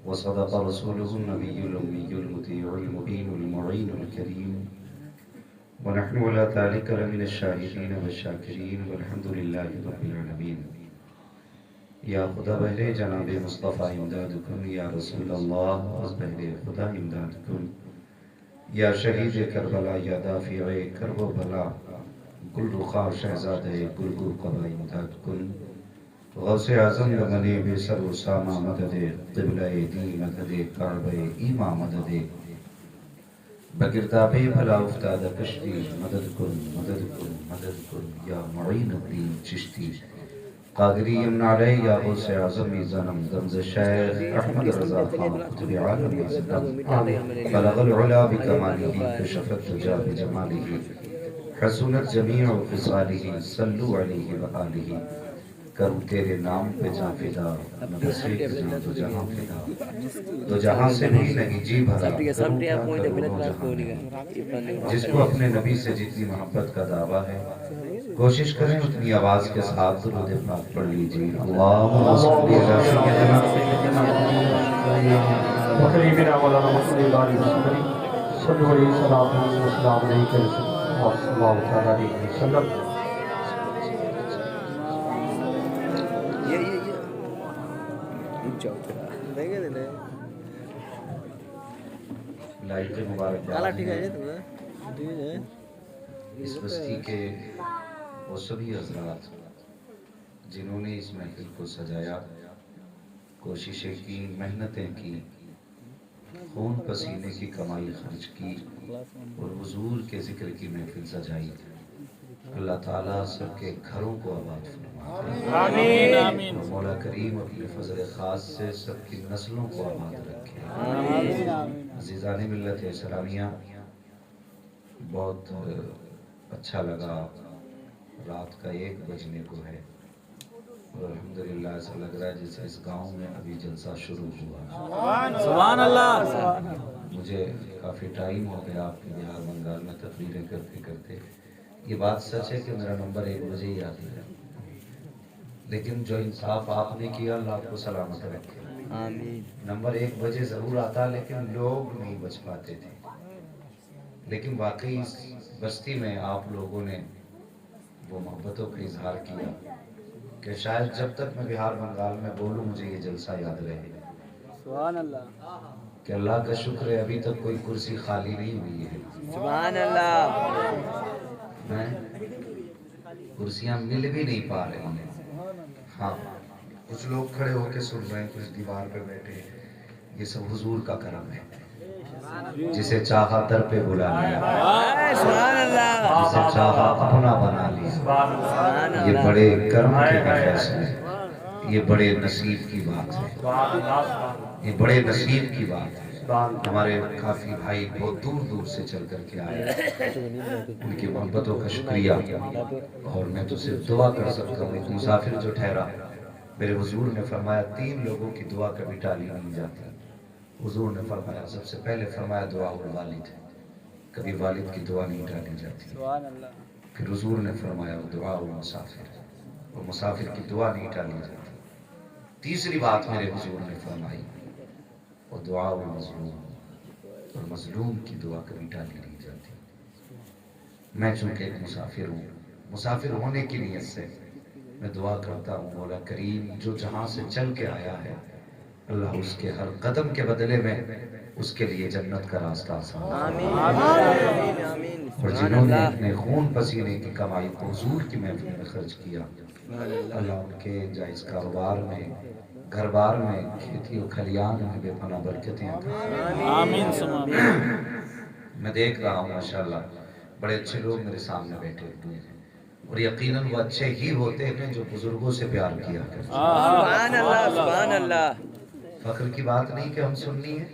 وصدق رسوله النبي الأمي المطيع المبين المعين الكريم ونحن على ذلك لمن الشاهدين والشاكرين والحمد لله رب العالمين یا خدا بہر جناب مصطفیٰ امداد کن، یا رسول اللہ از بہر خدا امداد کن، یا شہید کربلا یا دافع کرب و بلا گل رخا شہزاد گلگو قبا امداد کن، غوث اعظم بنے بے سر و سامہ مدد قبلہ دی مدد کعبہ ایمہ مدد بگردابِ بھلا افتادہ کشتی مدد کن مدد کن مدد کن، یا معین الدین چشتی قادری امن علیہ، یا غوث اعظم زنم دمز شیخ احمد رضا خان قطب عالم ازدم بلغ العلا بکمالہ کشف الدجا بجمالہ حسنت جمیع خصالہ صلو علیہ وآلہ، کروں تیرے نام پہ جان فدا نبسے کے جان تو جہاں فدا، تو جہاں سے بھی نہیں جی بھرا کروں کیا کروں جہاں، جس کو اپنے نبی سے جتنی محبت کا دعویٰ ہے کوشش کریں اتنی آواز کے ساتھ درود پاک پڑھ لیجئے۔ اللہم صلی علی سیدنا وحبیبنا مولانا محمد علیہ وسلم صلی اللہ علیہ وسلم صلی اللہ علیہ وسلم۔ لائق مبارک اس بستی کے وہ سبھی حضرات جنہوں نے اس محفل کو سجایا، کوششیں کی، محنتیں کی، خون پسینے کی کمائی خرچ کی اور حضور کے ذکر کی محفل سجائی۔ اللہ تعالیٰ سب کے گھروں کو آباد فرمائے، آمین، اور مولا کریم اپنے فضل خاص سے سب کی نسلوں کو آباد رکھے۔ عزیزان ملت اسلامیہ، بہت اچھا لگا، رات کا 1 بجنے کو ہے اور الحمدللہ ایسا لگ رہا ہے جیسے اس گاؤں میں ابھی جلسہ شروع ہوا۔ سبحان اللہ۔ مجھے کافی ٹائم ہو گیا آپ کی بہار بنگال میں تقریریں کرتے کرتے۔ یہ بات سچ ہے کہ میرا نمبر 1 بجے ہی آتی ہے، لیکن جو انصاف آپ نے کیا اللہ آپ کو سلامت رکھے۔ نمبر 1 بجے ضرور آتا لیکن لوگ نہیں بچ پاتے تھے، لیکن واقعی اس بستی میں آپ لوگوں نے وہ محبتوں کا اظہار کیا کہ شاید جب تک میں بہار بنگال میں بولوں مجھے یہ جلسہ یاد رہے۔ سبحان اللہ، کہ اللہ کا شکر ہے ابھی تک کوئی کرسی خالی نہیں ہوئی ہے۔ سبحان اللہ۔ کرسیاں مل بھی نہیں پا رہے ہیں۔ ہاں، کچھ لوگ کھڑے ہو کے سن رہے ہیں، کچھ دیوار پہ بیٹھے، یہ سب حضور کا کرم ہے۔ جسے چاہا در پہ بلا لیا، سبحان اللہ، جسے چاہا اپنا بنا لیا، یہ بڑے کرم کے فیصلے ہیں، یہ بڑے نصیب کی بات ہے، یہ بڑے نصیب کی بات ہے۔ ہمارے کافی بھائی بہت دور دور سے چل کر کے آئے، ان کی محبتوں کا شکریہ، اور میں تو صرف دعا کر سکتا ہوں۔ ایک مسافر جو ٹھہرا، میرے حضور نے فرمایا 3 لوگوں کی دعا کبھی ٹالی نہیں جاتی۔ حضور نے فرمایا، سب سے پہلے فرمایا دعا الوالد، کبھی والد کی دعا نہیں ٹالی جاتی۔ پھر حضور نے فرمایا دعا المسافر، اور مسافر کی دعا نہیں ٹالی جاتی۔ تیسری بات میرے حضور نے فرمائی اور دعا المظلوم، اور مظلوم کی دعا کبھی ٹالی نہیں جاتی۔ میں چونکہ ایک مسافر ہوں، مسافر ہونے کی نیت سے میں دعا کرتا ہوں مولا کریم جو جہاں سے چل کے آیا ہے اللہ اس کے ہر قدم کے بدلے میں اس کے لیے جنت کا راستہ آسان اور جنہوں نے اپنے خون پسینے کی کمائی کو حضور کی محفل میں خرچ کیا اللہ ان کے جائز کاروبار میں، گھر بار میں، کھیتی و کھلیان میں بے پناہ برکتیں آمین سمام۔ میں دیکھ رہا ہوں ماشاءاللہ بڑے اچھے لوگ میرے سامنے بیٹھے ہوئے ہیں، اور یقیناً وہ اچھے ہی ہوتے ہیں جو بزرگوں سے پیار کیا کرتے ہیں۔ سبحان اللہ، سبحان اللہ۔ فخر کی بات نہیں کہ ہم سنی ہے،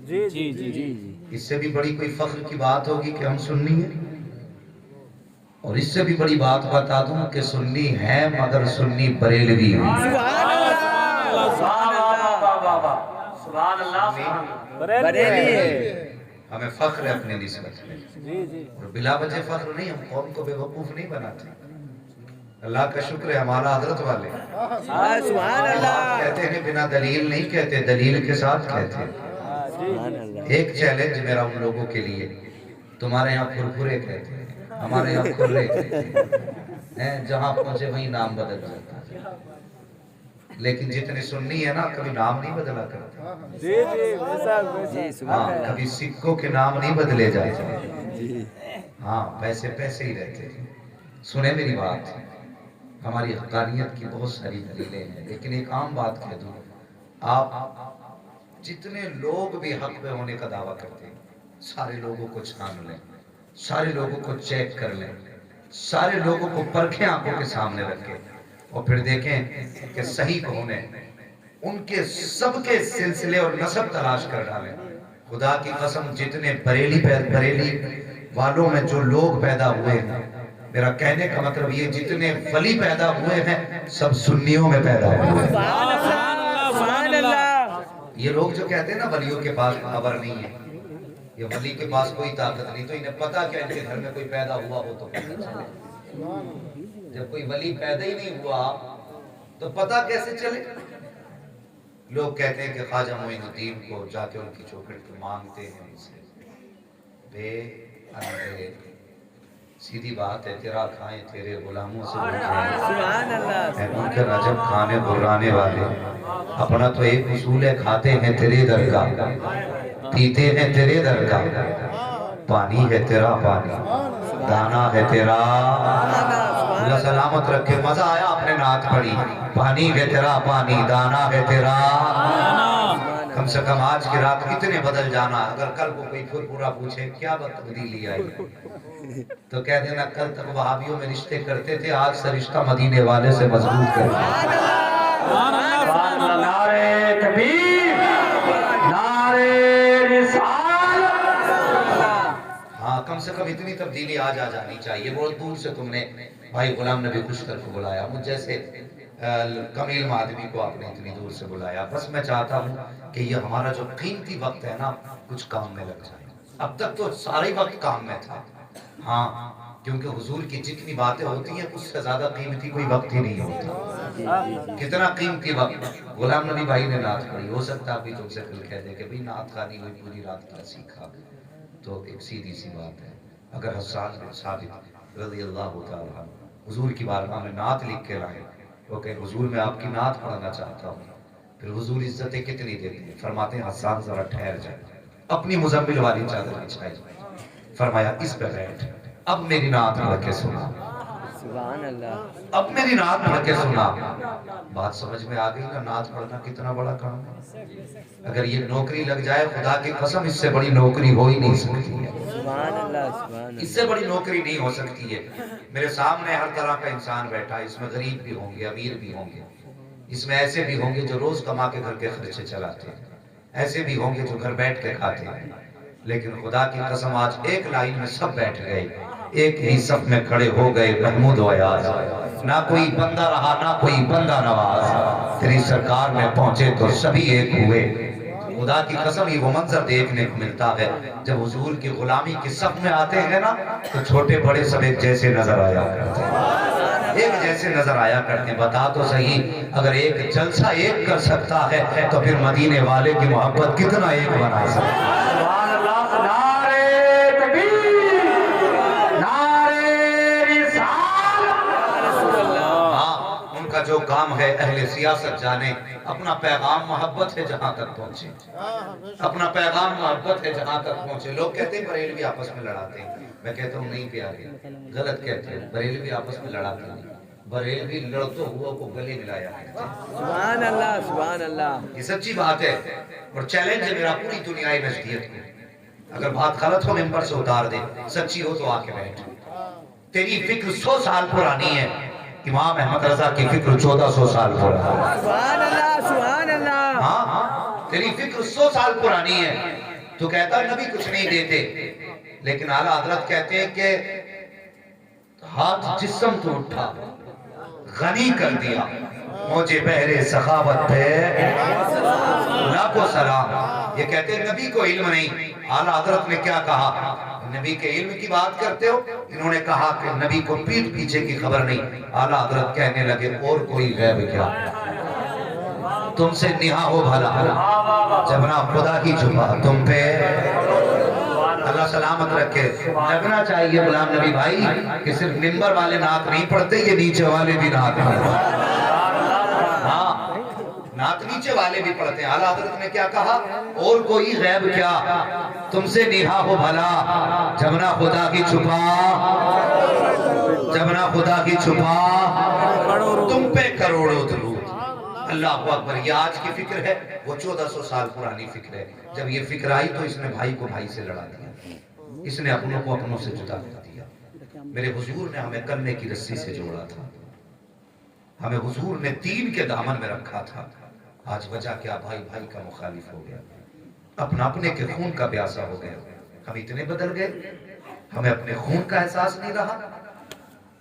جی جی جی جی، اس سے بھی بڑی کوئی فخر کی بات ہوگی کہ ہم سنی ہے، اور اس سے بھی بڑی بات بتا دوں کہ سنی ہے مگر سنی بریلوی ہے۔ سبحان اللہ، سبحان اللہ، بریلی ہے۔ ہمیں فخر ہے اپنے نسبت میں، اور بلا وجہ فخر نہیں، ہم قوم کو بے وقوف نہیں بناتے۔ اللہ کا شکر ہے ہمارا حضرت والے سبحان اللہ کہتے ہیں بنا دلیل نہیں کہتے، دلیل کے ساتھ کہتے ہیں۔ سبحان اللہ ایک چیلنج میرا ان لوگوں کے لیے، تمہارے یہاں پھرپھرے کہتے ہیں، ہمارے یہاں کھرے کہتے ہیں، جہاں پہنچے وہیں نام بدل جاتا ہے، لیکن جتنے سنی ہے نا کبھی نام نہیں بدلا کرتے، جی ہاں سبحان اللہ کبھی سکوں کے نام نہیں بدلے جاتے، ہاں پیسے پیسے ہی رہتے ہیں۔ سنیں میری بات، ہماری حقانیت کی بہت ساری دلیلیں ہیں، لیکن ایک عام بات کہہ دوں، آپ جتنے لوگ بھی حق پہ ہونے کا دعویٰ کرتے ہیں سارے لوگوں کو چھان لیں، سارے لوگوں کو چیک کر لیں، سارے لوگوں کو پرکھیں آنکھوں کے سامنے رکھیں اور پھر دیکھیں کہ صحیح کون ہے، ان کے سب کے سلسلے اور نسب تلاش کر ڈالیں۔ خدا کی قسم جتنے بریلی والوں میں جو لوگ پیدا ہوئے ہیں، میرا کہنے کا مطلب یہ جتنے ولی پیدا ہوئے ہیں سب سنیوں میں پیدا ہوئے ہیں۔ سبحان اللہ یہ لوگ جو کہتے ہیں نا ولیوں کے پاس خبر نہیں ہے، یہ ولی کے پاس کوئی طاقت نہیں، تو انہیں پتا کیا ان کے گھر میں کوئی پیدا ہوا ہو تو پتہ چلے، جب کوئی ولی پیدا ہی نہیں ہوا تو پتا کیسے چلے؟ لوگ کہتے ہیں کہ خواجہ معین الدین کو جا کے ان کی چوکھٹ پہ مانگتے ہیں ان سے، بے اندھے سیدھی بات ہے، تیرا کھائیں تیرے غلاموں سے سبحان اللہ اے منکر عجب کھانے برانے والے، اپنا تو ایک اصول ہے، کھاتے ہیں تیرے در کا، پیتے ہیں تیرے در کا، پانی ہے تیرا پانی، دانا ہے تیرا، اللہ سلامت رکھے، مزہ آیا آپ نے نعت پڑھی، پانی ہے تیرا پانی، دانا ہے تیرا، کم سے کم آج کی رات اتنے بدل جانا، اگر کل کو کوئی پھر پورا پوچھے کیا تبدیلی آئی تو کہہ دینا کل تک وہابیوں میں رشتے کرتے تھے، آج سے رشتہ مدینے والے سے مضبوط کر نعرے تکبیر، نعرے رسالت، ہاں کم سے کم اتنی تبدیلی آج آ جانی چاہیے۔ بہت دور سے تم نے بھائی غلام نبی خوشتر کو بلایا، مجھ جیسے کم علم آدمی کو آپ نے اتنی دور سے بلایا، بس میں چاہتا ہوں کہ یہ ہمارا جو قیمتی وقت ہے نا کچھ کام میں لگ جائے۔ اب تک تو سارے وقت کام میں تھا، ہاں کیونکہ حضور کی جتنی باتیں ہوتی ہیں اس سے زیادہ قیمتی کوئی وقت ہی نہیں ہوتا۔ کتنا قیمتی وقت، غلام نبی بھائی نے نعت پڑھی، ہو سکتا ہے ابھی تم سے کل کہہ دے کہ بھئی نعت خوانی ہوئی پوری رات کیا سیکھا، تو ایک سیدھی سی بات ہے، اگر حسان بن ثابت رضی اللہ تعالیٰ عنہ حضور کی بارگاہ میں نعت لکھ کے لائے، وہ کہ حضور میں آپ کی نعت پڑھنا چاہتا ہوں، پھر حضور عزتیں کتنی دیتے ہیں، فرماتے ہیں حسان ذرا ٹھہر جائے، اپنی مزمل والی چادر بچھائی، فرمایا اس پہ بیٹھ، اب میری نعت پڑھ کے سنا، سبحان اللہ اب میری نعت پڑھ کے سنا۔ بات سمجھ میں آ گئی نا، نعت پڑھنا کتنا بڑا کام ہے، اگر یہ نوکری لگ جائے خدا کی قسم اس سے بڑی نوکری ہو ہی نہیں سکتی ہے، سبحان اللہ سبحان اس سے بڑی نوکری نہیں ہو سکتی ہے۔ میرے سامنے ہر طرح کا انسان بیٹھا، اس میں غریب بھی ہوں گے، امیر بھی ہوں گے، اس میں ایسے بھی ہوں گے جو روز کما کے گھر کے خرچے چلاتے ہیں، ایسے بھی ہوں گے جو گھر بیٹھ کے کھاتے ہیں، لیکن خدا کی قسم آج ایک لائن میں سب بیٹھ گئے، ایک ہی صف میں کھڑے ہو گئے، محمود و ایاز، نہ کوئی بندہ رہا نہ کوئی بندہ نواز، تیری سرکار میں پہنچے تو سبھی ایک ہوئے۔ خدا کی قسم یہ وہ منظر دیکھنے کو ملتا ہے جب حضور کی غلامی کی صف میں آتے ہیں نا تو چھوٹے بڑے سب ایک جیسے نظر آیا کرتے ہیں، ایک جیسے نظر آیا کرتے ہیں۔ بتا تو صحیح، اگر ایک جلسہ ایک کر سکتا ہے تو پھر مدینے والے کی محبت کتنا ایک بنا سکتا ہے۔ سبحان اللہ، نعرے تکبیر، نعرے رسالت۔ ہاں ان کا جو کام ہے اہل سیاست جانے، اپنا پیغام محبت ہے جہاں تک پہنچے، اپنا پیغام محبت ہے جہاں تک پہنچے۔ لوگ کہتے ہیں بریلوی آپس میں لڑاتے ہیں، میں کہتا ہوں نہیں پیارے، غلط کہتے ہیں، بریلوی آپس میں لڑاتے ہیں، بریلوی لڑتوں ہوا کو گلے ملایا کرتے ہیں۔ سبحان اللہ سبحان اللہ یہ سچی بات ہے اور چیلنج ہے میرا پوری دنیای نشریت کو، اگر بات غلط ہو ممبر سے اتار دے، سچی ہو تو آ کے بیٹھ۔ تیری فکر 100 سال پرانی ہے، امام احمد رضا کی فکر 1400 سال پرانی ہے۔ سبحان اللہ سبحان اللہ ہاں تیری فکر 100 سال پرانی ہے، تو کہتا نبی کچھ نہیں دیتے، لیکن اعلیٰ حضرت کہتے ہیں کہ ہاتھ جسم تو اٹھا، غنی کر دیا مجھے بہرے سخاوت پہ لاکھوں سلام۔ یہ کہتے ہیں نبی کو علم نہیں، اعلیٰ حضرت نے کیا کہا، نبی کے علم کی بات کرتے ہو؟ انہوں نے کہا کہ نبی کو پیٹھ پیچھے کی خبر نہیں۔ اعلیٰ حضرت کہنے لگے اور کوئی غیب کیا؟ تم سے نہا ہو بھلا جبنا خدا کی چھپا تم پہ اللہ سلامت رکھے۔ لگنا چاہیے غلام نبی بھائی کہ صرف منبر والے نعت نہیں پڑھتے، یہ نیچے والے بھی نعت پڑھتے، ہاں نعت نیچے والے بھی پڑھتے ہیں۔ اعلیٰ حضرت نے کیا کہا؟ اور کوئی غیب کیا؟ تم سے نہا ہو بھلا جبنا خدا کی چھپا، جبنا خدا کی چھپا تم پہ کروڑوں درود۔ اللہ اکبر۔ یہ آج کی فکر ہے، وہ 1400 سال پرانی فکر ہے۔ جب یہ فکر آئی تو اس نے بھائی کو بھائی سے لڑا دیا، اس نے اپنوں کو اپنوں سے جدا کر دیا۔ میرے حضور نے ہمیں کلمے کی رسی سے جوڑا تھا، ہمیں حضور نے دین کے دامن میں رکھا تھا۔ آج وجہ کیا؟ بھائی بھائی کا مخالف ہو گیا، اپنا اپنے کے خون کا پیاسا ہو گیا۔ ہم اتنے بدل گئے، ہمیں اپنے خون کا احساس نہیں رہا۔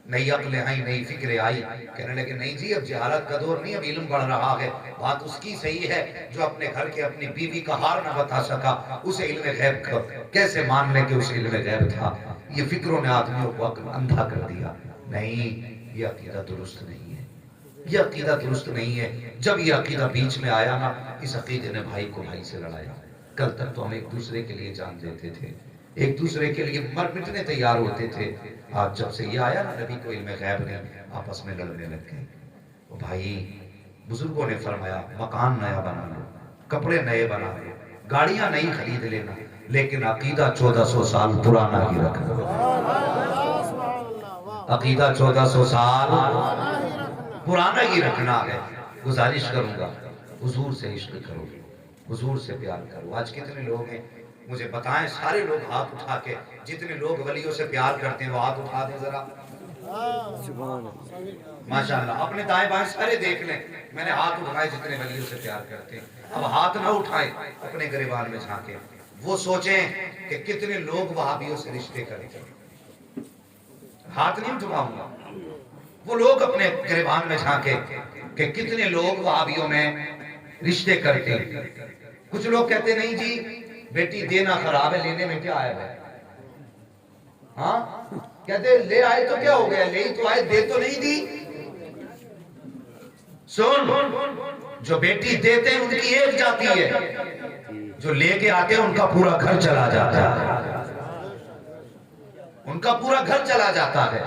نئی عقلیں آئی، نئی فکریں آئی، کہنے لگے نہیں جی اب جہالت کا دور نہیں، اب علم بڑھ رہا ہے۔ بات اس کی صحیح ہے جو اپنے گھر کے اپنی بیوی کا حال نہ بتا سکا، اسے علم غیب کیسے مان لے کہ اسے علم غیب تھا؟ یہ فکروں نے آدمیوں کو عقل اندھا کر دیا۔ نہیں، یہ عقیدہ درست نہیں ہے، یہ عقیدہ درست نہیں ہے۔ جب یہ عقیدہ بیچ میں آیا نا، اس عقیدے نے بھائی کو بھائی سے لڑایا۔ کل تک تو ہم ایک دوسرے کے لیے جان دیتے تھے، ایک دوسرے کے لیے مر مٹنے تیار ہوتے تھے۔ آج جب سے یہ آیا نا نبی کو علم غیب نے، آپس میں لڑنے لگ گئے۔ وہ بھائی بزرگوں نے فرمایا مکان نیا بنا لو، کپڑے نئے بنا لو، گاڑیاں نئی خرید لینا، لیکن عقیدہ 1400 سال پرانا ہی رکھنا۔ عقیدہ 1400 سال پرانا ہی رکھنا ہے۔ گزارش کروں گا حضور سے عشق کرو، حضور سے پیار کرو۔ آج کتنے لوگ ہیں مجھے بتائیں، سارے لوگ ہاتھ اٹھا کے، جتنے لوگ ولیوں سے پیار کرتے ہیں وہ ہاتھ اٹھا دیں ذرا۔ ماشاءاللہ، اپنے دائیں بائیں سارے دیکھ لیں، میں نے ہاتھ اٹھائے جتنے ولیوں سے پیار کرتے ہیں۔ اب ہاتھ نہ اٹھائیں، اپنے گریبان میں جھانکیں، وہ سوچیں کہ کتنے لوگ وہابیوں سے رشتے کریں۔ ہاتھ نہیں اٹھاؤں گا، وہ لوگ اپنے گریبان میں جھانکیں کہ کتنے لوگ وہابیوں میں رشتے کرتے ہیں۔ کچھ لوگ کہتے نہیں جی بیٹی دینا خراب ہے، لینے میں کیا آیا ہے؟ ہاں کہتے لے آئے تو کیا ہو گیا، لے تو آئے، دے تو نہیں دی۔ سن، جو بیٹی دیتے ہیں ان کی ایک جاتی ہے، جو لے کے آتے ہیں ان کا پورا گھر چلا جاتا ہے، ان کا پورا گھر چلا جاتا ہے۔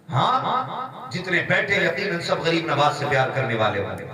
ہاں جتنے بیٹھے یقیناً سب غریب نواز سے پیار کرنے والے والے،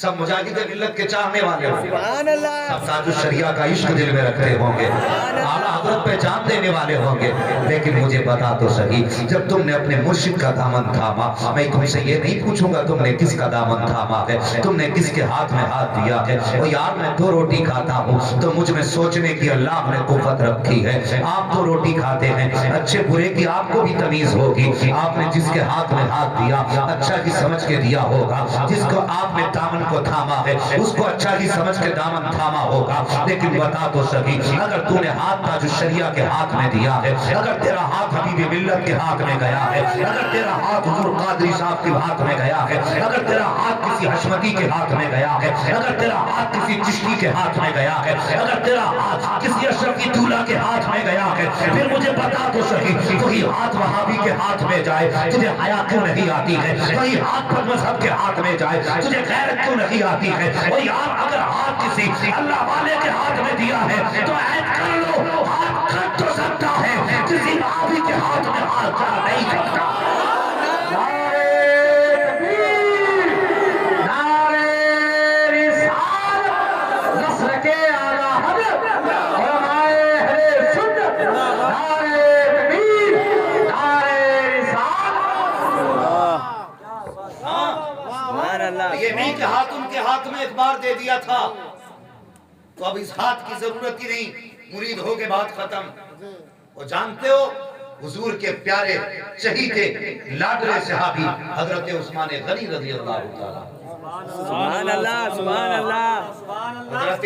سب مجاہد ملت کے چاہنے والے ہوں گے، سب تاج الشریعہ کا عشق دل میں رکھتے ہوں گے، اعلیٰ حضرت پہ جان دینے والے ہوں گے۔ لیکن مجھے بتا تو صحیح، جب تم نے اپنے مرشد کا دامن تھاما، میں تم سے یہ نہیں پوچھوں گا تم نے کس کا دامن تھاما ہے، تم نے کس کے ہاتھ میں ہاتھ دیا ہے۔ وہ یار میں 2 روٹی کھاتا ہوں تو مجھ میں سوچنے کی اللہ نے قوت رکھی ہے۔ آپ 2 روٹی کھاتے ہیں، اچھے برے کی آپ کو بھی تمیز ہوگی۔ آپ نے جس کے ہاتھ میں ہاتھ دیا اچھا کی سمجھ کے دیا ہوگا، جس کو آپ نے دامن کو تھاما ہے اس کو اچھا ہی سمجھ کے دامن تھاما ہوگا۔ لیکن بتا تو سکی، اگر تو نے ہاتھ تاج الشریعہ کے ہاتھ میں دیا ہے، اگر تیرا ہاتھ حبیب ملت کے ہاتھ میں گیا ہے، اگر تیرا ہاتھ حضور قادری صاحب کے ہاتھ میں گیا ہے، اگر تیرا ہاتھ کسی حشمتی کے ہاتھ میں گیا ہے، اگر تیرا ہاتھ کسی چشتی کے ہاتھ میں گیا ہے، اگر تیرا ہاتھ کسی اشرفی دولہ کے ہاتھ میں گیا ہے، پھر مجھے بتا تو سکی وہی ہاتھ وہابی کے ہاتھ میں جائے تجھے حیا کیوں نہیں آتی ہے؟ وہی ہاتھ پر مذہب کے ہاتھ میں جائے تجھے غیرت کیوں نہیں آتی ہے؟ وہی ہاتھ اگر ہاتھ کسی اللہ والے کے ہاتھ میں دیا ہے تو عہد کر لو ہاتھ کٹ تو سکتا ہے، کسی وہابی کے ہاتھ میں ہاتھ جا نہیں سکتا۔ یہ نہیں کہ ہاتھ ان کے ہاتھ میں ایک بار دے دیا تھا تو اب اس ہاتھ کی ضرورت ہی نہیں، مرید ہو کے بات ختم۔ وہ جانتے ہو حضور کے پیارے چہیتے لاڈلے صحابی حضرت عثمان غنی رضی اللہ تعالیٰ، سبحان اللہ سبحان اللہ، حضرت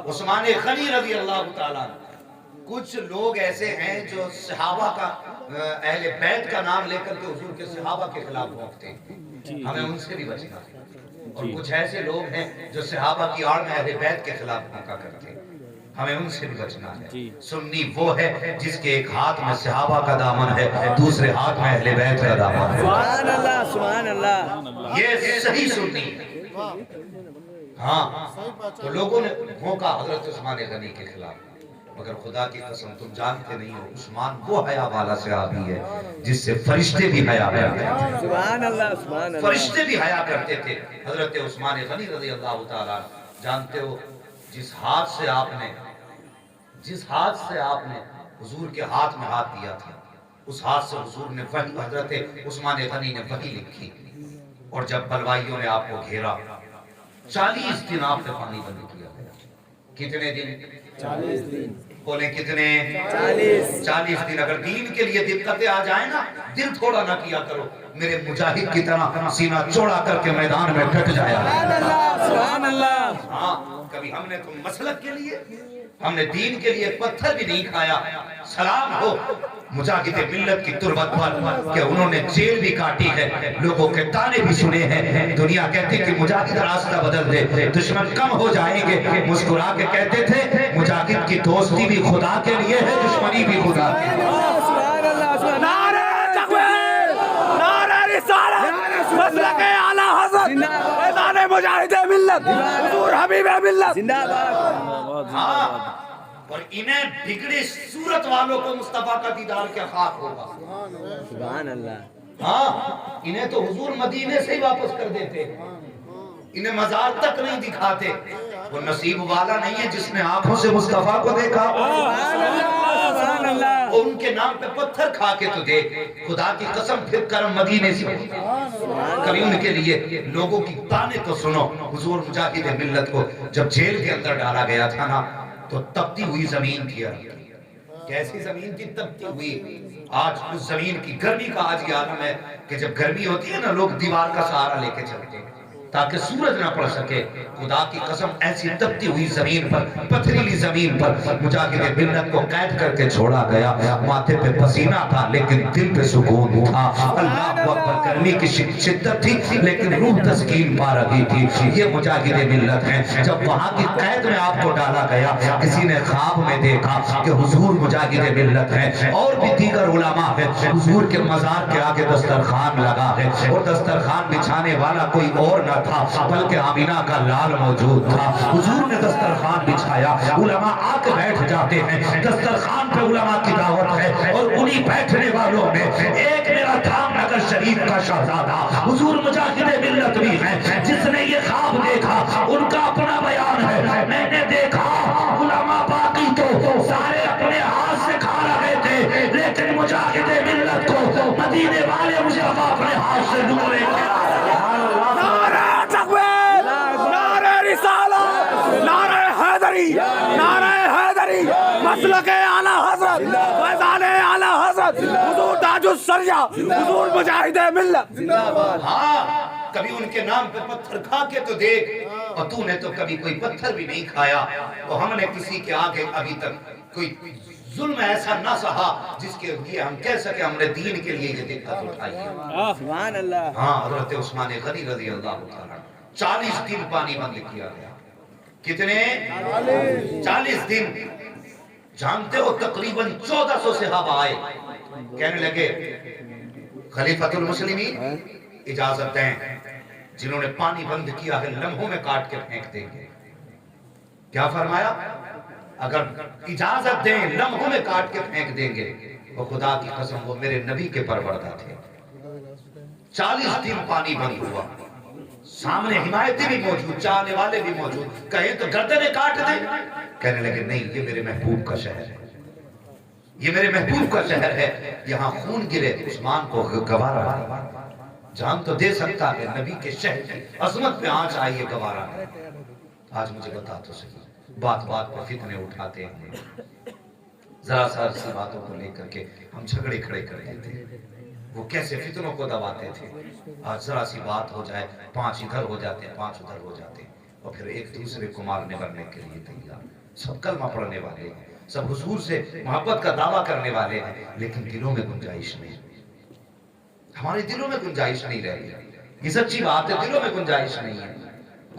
عثمان غنی رضی اللہ تعالیٰ۔ کچھ لوگ ایسے ہیں جو صحابہ کا اہل بیت کا نام لے کر کے حضور کے صحابہ کے خلاف بھونکتے ہیں، ہمیں ان سے بھی بچنا ہے۔ اور کچھ ایسے لوگ ہیں جو صحابہ کی آڑ میں اہل بیت کے خلاف بھونکا کرتے ہیں، ہمیں ان سے بھی بچنا ہے۔ سنی وہ ہے جس کے ایک ہاتھ میں صحابہ کا دامن ہے، دوسرے ہاتھ میں اہل بیت کا دامن ہے۔ سبحان اللہ سبحان اللہ، یہ صحیح سنی ہے۔ ہاں تو لوگوں نے بھونکا حضرت عثمان غنی کے خلاف، مگر خدا کی قسم تم جانتے نہیں ہو عثمان وہ حیا والا صحابی ہے جس سے فرشتے بھی حیا کرتے تھے۔ سبحان اللہ سبحان اللہ، فرشتے بھی حیا کرتے تھے۔ حضرت عثمان غنی رضی اللہ تعالیٰ جانتے ہو جس ہاتھ سے آپ نے حضور کے ہاتھ میں ہاتھ دیا تھا، اس ہاتھ سے حضور نے وحی، حضرت عثمان غنی نے وحی لکھی، اور جب بلوائیوں نے آپ کو گھیرا 40 دن آپ نے پانی بند کیا۔ کتنے دن؟ 40 دن، بولیں کتنے؟ 40 دن۔ اگر دین کے لیے دقتیں آ جائیں نا، دل تھوڑا نہ کیا کرو، میرے مجاہد کی طرح سینہ چوڑا کر کے میدان میں ڈٹ جایا۔ سبحان اللہ سبحان اللہ، ہاں کبھی ہم نے تم مسلک کے لیے، ہم نے دین کے لیے پتھر بھی نہیں کھایا۔ سلام ہو مجاہد ملت کی تربت پر کہ انہوں نے جیل بھی کاٹی ہے، لوگوں کے تانے بھی سنے ہیں۔ دنیا کہتی کہ مجاہد راستہ بدل دے، دشمن کم ہو جائیں گے، مسکرا کے کہتے تھے مجاہد کی دوستی بھی خدا کے لیے ہے، دشمنی بھی خدا کے لیے۔ سبحان اللہ سبحان اللہ، نعرہ تکبیر، نعرہ رسالت، مسلک اعلی حضرت، میدان مجاہد ملت، حضور حبیب ملت زندہ باد۔ ہاں اور انہیں بگڑی صورت والوں کو مصطفیٰ کا دیدار کیا خاک ہوگا۔ سبحان اللہ، ہاں انہیں تو حضور مدینے سے ہی واپس کر دیتے، انہیں مزار تک نہیں دکھاتے۔ وہ نصیب والا نہیں ہے جس نے آنکھوں سے مصطفیٰ کو دیکھا۔ سبحان اللہ سبحان اللہ، وہ ان کے نام پہ پتھر کھا کے تو دیکھ، خدا کی قسم پھر کرم مدینے سے کبھی ان کے لیے لوگوں کی تانے تو سنو۔ حضور مجاہد ملت کو جب جیل کے اندر ڈالا گیا تھا نا، تو تپتی ہوئی زمین تھی، کیسی زمین تھی؟ تپتی ہوئی۔ آج اس زمین کی گرمی کا آج یہ عالم ہے کہ جب گرمی ہوتی ہے نا، لوگ دیوار کا سہارا لے کے چلتے ہیں تاکہ سورج نہ پڑ سکے۔ خدا کی قسم ایسی تپتی ہوئی زمین پر، پتھریلی زمین پر مجاہد ملت کو قید کر کے چھوڑا گیا۔ ماتھے پہ پسینہ تھا لیکن دل پہ سکون تھا۔ اللہ اکبر، گرمی کی شدت تھی لیکن روح تسکین پا رہی تھی۔ یہ مجاہد ملت ہیں۔ جب وہاں کی قید میں آپ کو ڈالا گیا، کسی نے خواب میں دیکھا کہ حضور مجاہد ملت ہیں، اور بھی دیگر علماء ہیں، حضور کے مزار کے آگے دسترخوان لگا ہے، اور دسترخوان بچھانے والا کوئی اور نہ تھا بلکہ آمینہ کا لال موجود تھا۔ حضور نے دسترخوان بچھایا، علماء آ کے بیٹھ جاتے ہیں، دسترخوان پہ علماء کی دعوت ہے، اور انہی بیٹھنے والوں میں ایک میرا دھام نگر شریف کا شہزادہ حضور مجاہد ملت بھی ہے، جس نے یہ خواب دیکھا۔ ان کا اپنا بیان ہے، میں نے دیکھا علماء باقی تو سارے اپنے ہاتھ سے کھا رہے تھے، لیکن مجاہد ملت کو مدینے والے مصطفیٰ اپنے ہاتھ سے ڈبوئے تھے۔ نعرہ تکبیر، نعرہ رسالت، نعرہ حیدری، نعرہ حیدری، مسلک اعلی حضرت، فیضان اعلی حضرت، حضور تاج السریہ، حضور مجاہد ملت۔ ہاں کبھی ان کے نام پہ پتھر کھا کے تو دیکھ، اور تو نے تو کبھی کوئی پتھر بھی نہیں کھایا۔ تو ہم نے کسی کے آگے ابھی تک کوئی ظلم ایسا نہ سہا جس کے لیے ہم کہہ سکے ہم نے دین کے لیے یہ دقت اٹھائی ہے۔ سبحان اللہ، ہاں حضرت عثمان غنی رضی اللہ تعالیٰ 40 دن پانی بند کیا گیا۔ کتنے؟ 40 دن۔ جانتے ہو تقریباً 1400 صحابہ آئے، کہنے لگے خلیفۃ المسلمین اجازت دیں، جنہوں نے پانی بند کیا ہے لمحوں میں کاٹ کے پھینک دیں گے۔ کیا فرمایا؟ اگر اجازت دیں لمحوں میں کاٹ کے پھینک دیں گے۔ وہ خدا کی قسم وہ میرے نبی کے پروردہ تھے۔ 40 دن پانی بند ہوا، سامنے حمایتی بھی موجود، چاہنے والے بھی موجود، کہیں تو گردنیں کاٹ دیں۔ کہنے لگے نہیں، یہ میرے محبوب کا شہر ہے، یہ میرے محبوب کا شہر ہے، یہاں خون گرے عثمان کو گوارا ہے، جان تو دے سکتا ہے، نبی کے شہر کی عظمت پہ آنچ آئی ہے، گوارا ہے۔ آج مجھے بتا تو صحیح، بات بات پر فتنے اٹھاتے ہیں، ذرا سا سی باتوں کو لے کر کے ہم جھگڑے کھڑے کر دیتے ہیں۔ وہ کیسے فتنوں کو دباتے تھے، آج ذرا سی بات ہو جائے 5 ادھر ہو جاتے ہیں، 5 ادھر ہو جاتے ہیں، اور پھر ایک دوسرے کو مارنے مرنے کے لیے تیار۔ سب کلمہ پڑھنے والے ہیں، سب حضور سے محبت کا دعویٰ کرنے والے ہیں، لیکن دلوں میں گنجائش نہیں، ہمارے دلوں میں گنجائش نہیں رہی۔ یہ سچی بات ہے، دلوں میں گنجائش نہیں ہے۔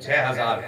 6000।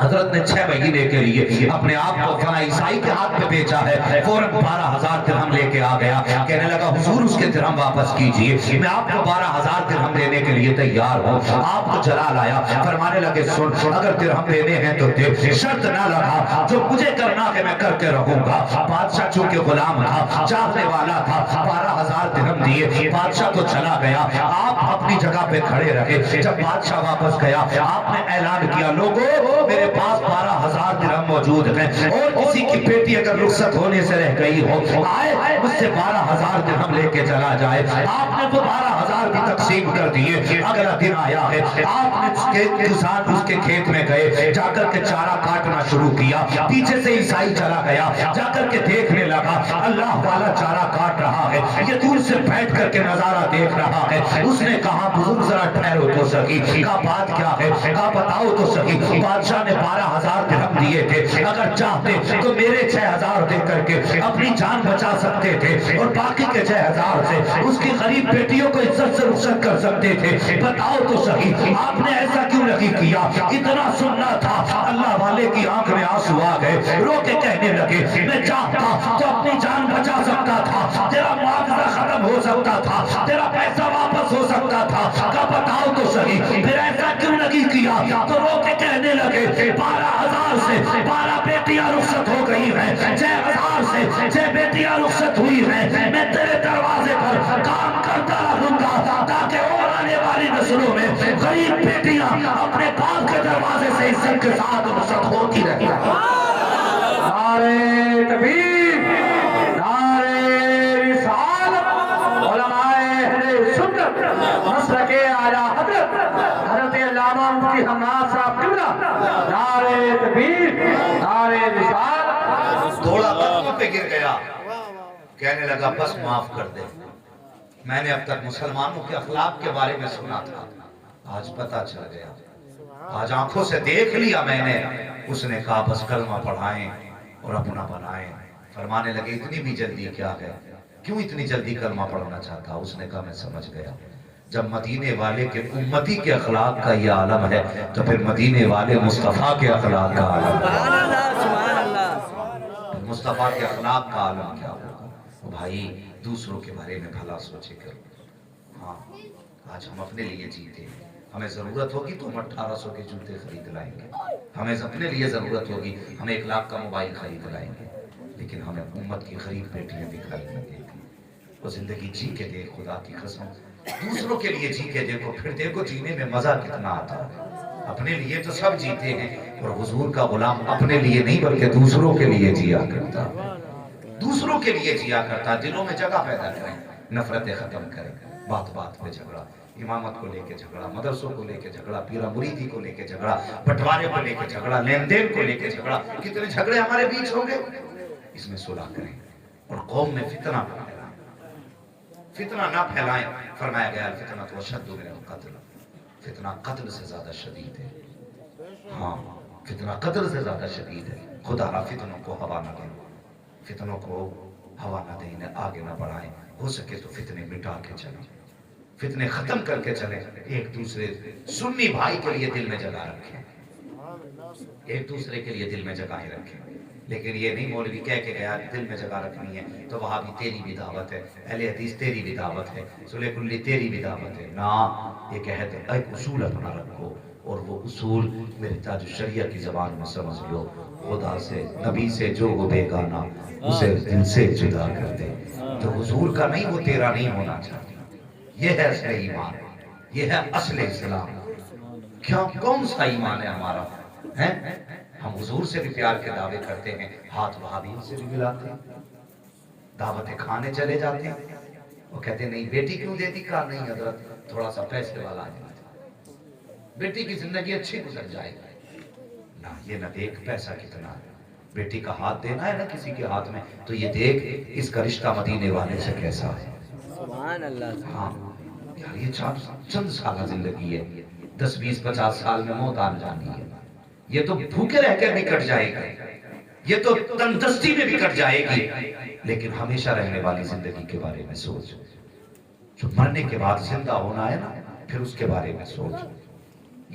حضرت نے 6 مہینے کے لیے اپنے آپ کو فلاں عیسائی کے ہاتھ پہ بیچا ہے، فوراً 12,000 درہم لے کے آ گیا، کہنے لگا حضور اس کے درہم واپس کیجئے، میں آپ کو 12,000 درہم دینے کے لیے تیار ہوں۔ آپ کو چلا لایا، فرمانے لگے سن اگر درہم دینے ہیں تو دے، شرط نہ لگا، جو مجھے کرنا ہے میں کر کے رہوں گا۔ بادشاہ چونکہ غلام تھا، چاہنے والا تھا، 12,000 درہم دیے، بادشاہ تو چلا گیا، آپ اپنی جگہ پہ کھڑے رہے۔ جب بادشاہ واپس گیا آپ نے اعلان کیا، لوگوں میرے پاس 12,000 درہم موجود ہیں، اور کسی کی بیٹی اگر رخصت ہونے سے رہ گئی ہو آئے مجھ سے 12,000 درہم لے کے چلا جائے۔ آپ نے وہ 12,000 بھی تقسیم کر دیے۔ اگلا دن آیا ہے، آپ نے کسان اس کے کھیت میں گئے، جا کر کے چارہ کاٹنا شروع کیا، پیچھے سے عیسائی چلا گیا، جا کر کے دیکھنے لگا اللہ والا چارہ کاٹ رہا ہے، یہ دور سے بیٹھ کر کے نظارہ دیکھ رہا ہے۔ اس نے کہا بزرگ ذرا ٹھہرو تو سکی، کہا بات کیا ہے، کہا بتاؤ تو سکی۔ بادشاہ نے 12,000 درہم دیے تھے، اگر چاہتے تو میرے 6,000 دے کر کے اپنی جان بچا سکتے تھے، اور باقی کے 6,000 سے اس کی غریب بیٹیوں کو عزت سے رخصت کر سکتے تھے، بتاؤ تو سکی آپ نے ایسا کیوں نہیں کیا؟ اتنا سننا تھا۔ اللہ والے کی آنکھ میں آنسو آ گئے، رو کے کہنے لگے میں چاہتا تو اپنی جان بچا سکتا تھا، تیرا معاوضہ ختم ہو سکتا تھا، تیرا پیسہ واپس ہو سکتا تھا، کہا بتاؤ تو صحیح پھر ایسا کیوں نہیں کیا؟ تو رو کے کہنے لگے 12,000 سے 12 بیٹیاں رخصت ہو گئی ہیں، 6,000 سے 6 بیٹیاں رخصت ہوئی ہیں، میں تیرے دروازے پر کام کرتا رہوں گا تاکہ اور آنے والی نسلوں میں غریب بیٹیاں اپنے باپ کے دروازے سے عزت کے ساتھ رخصت ہوتی رہیں۔ نعرہ تکبیر، نعرہ رسالت، علماء اہل سنت، مسلک اعلیٰ حضرت علامہ مفتی حماد صاحب قبلہ، نعرہ تکبیر، نعرہ رسالت۔ تھوڑا قدموں پہ گر گیا، کہنے لگا بس معاف کر دے، میں نے اب تک مسلمانوں کے اخلاق کے بارے میں سنا تھا، آج پتہ چل گیا، آج آنکھوں سے دیکھ لیا میں نے۔ اس نے کہا بس کلمہ پڑھائیں اور اپنا بنائیں۔ فرمانے لگے اتنی بھی جلدی کیا ہے، کیوں اتنی جلدی کلمہ پڑھنا چاہتا؟ اس نے کہا میں سمجھ گیا، جب مدینے والے کے امتی کے اخلاق کا یہ عالم ہے تو پھر مدینے والے مصطفیٰ کے اخلاق کا عالم ہے۔ سبحان اللہ سبحان اللہ۔ مصطفیٰ کے اخلاق کا عالم کیا ہوگا؟ بھائی دوسروں کے بارے میں بھلا سوچے کرو۔ ہاں آج ہم اپنے لیے جیتے ہیں، ہمیں ضرورت ہوگی تو ہم 1800 کے جوتے خرید لائیں گے، ہمیں اپنے لیے ضرورت ہوگی ہم 1 لاکھ کا موبائل خرید لائیں گے، لیکن ہمیں امت کی غریب بیٹیاں دکھائی نہ دیں گی۔ وہ زندگی جی کے دیکھ، خدا کی قسم دوسروں کے لیے جی کے دیکھو، پھر دیکھو جینے میں مزہ کتنا آتا ہے۔ اپنے لیے تو سب جیتے ہیں، اور حضور کا غلام اپنے لیے نہیں بلکہ دوسروں کے لیے جیا کرتا، دوسروں کے لیے جیا کرتا۔ دلوں میں جگہ پیدا کریں، نفرتیں ختم کریں، بات بات پہ جھگڑا، امامت کو لے کے جھگڑا، مدرسوں کو لے کے جھگڑا، پیرا مریدی کو لے کے جھگڑا، بٹوارے کو لے کے جھگڑا، لین دین کو لے کے جھگڑا، کتنے جھگڑے ہمارے بیچ ہوں گے۔ اس میں صلح کریں اور قوم میں فتنہ نہ پھیلائیں، فتنہ نہ پھیلائیں۔ فرمایا گیا الفتنہ اشد من القتل، فتنہ قتل سے زیادہ شدید ہے۔ ہاں فتنہ قتل سے زیادہ شدید ہے۔ خدا را فتنوں کو ہوا نہ دیں، فتنوں کو ہوا نہ دیں، انہیں آگے نہ بڑھائیں، ہو سکے تو فتنے مٹا کے چلیں، فتنے ختم کر کے چلیں۔ ایک دوسرے سنی بھائی کے لیے دل میں جگہ رکھیں، ایک دوسرے کے لیے دل میں جگہیں رکھیں، لیکن یہ نہیں مولوی کہہ کے گیا دل میں جگہ رکھنی ہے تو وہاں بھی تیری بھی دعوت ہے، اہل حدیث تیری بھی دعوت ہے، صلح کلی تیری بھی دعوت ہے۔ نا، یہ کہتے ہیں ایک اصول اپنا رکھو، اور وہ اصول میرے تاج الشریعہ کی زبان میں سمجھ لو، خدا سے نبی سے جو وہ بیگانہ اسے دل سے جدا کر دے۔ تو حضور کا نہیں وہ تیرا نہیں ہونا چاہتا۔ یہ ہے اصل ایمان، یہ ہے اصل اسلام۔ کیا کون سا ایمان ہے ہمارا؟ ہم حضور سے بھی پیار کے دعوے کرتے ہیں، ہاتھ وہابیوں سے بھی ملاتے ہیں، دعوتیں کھانے چلے جاتے ہیں، وہ کہتے ہیں نہیں بیٹی کیوں دے دی؟ کہا نہیں حضرت تھوڑا سا پیسے والا ہے، بیٹی کی زندگی اچھی گزر جائے گی۔ نہ یہ نہ دیکھ پیسہ کتنا ہے، بیٹی کا ہاتھ دینا ہے نا کسی کے ہاتھ میں تو یہ دیکھ اس کا رشتہ مدینے والے سے کیسا ہے۔ سبحان اللہ۔ ہاں یار یہ چند سالہ زندگی ہے، 10 20 50 سال میں موت آن جانی ہے، یہ تو بھوکے رہ کر بھی کٹ جائے گی، یہ تو تندرستی میں بھی کٹ جائے گی، لیکن ہمیشہ رہنے والی زندگی کے بارے میں سوچ، جو مرنے کے بعد زندہ ہونا ہے نا پھر اس کے بارے میں سوچ۔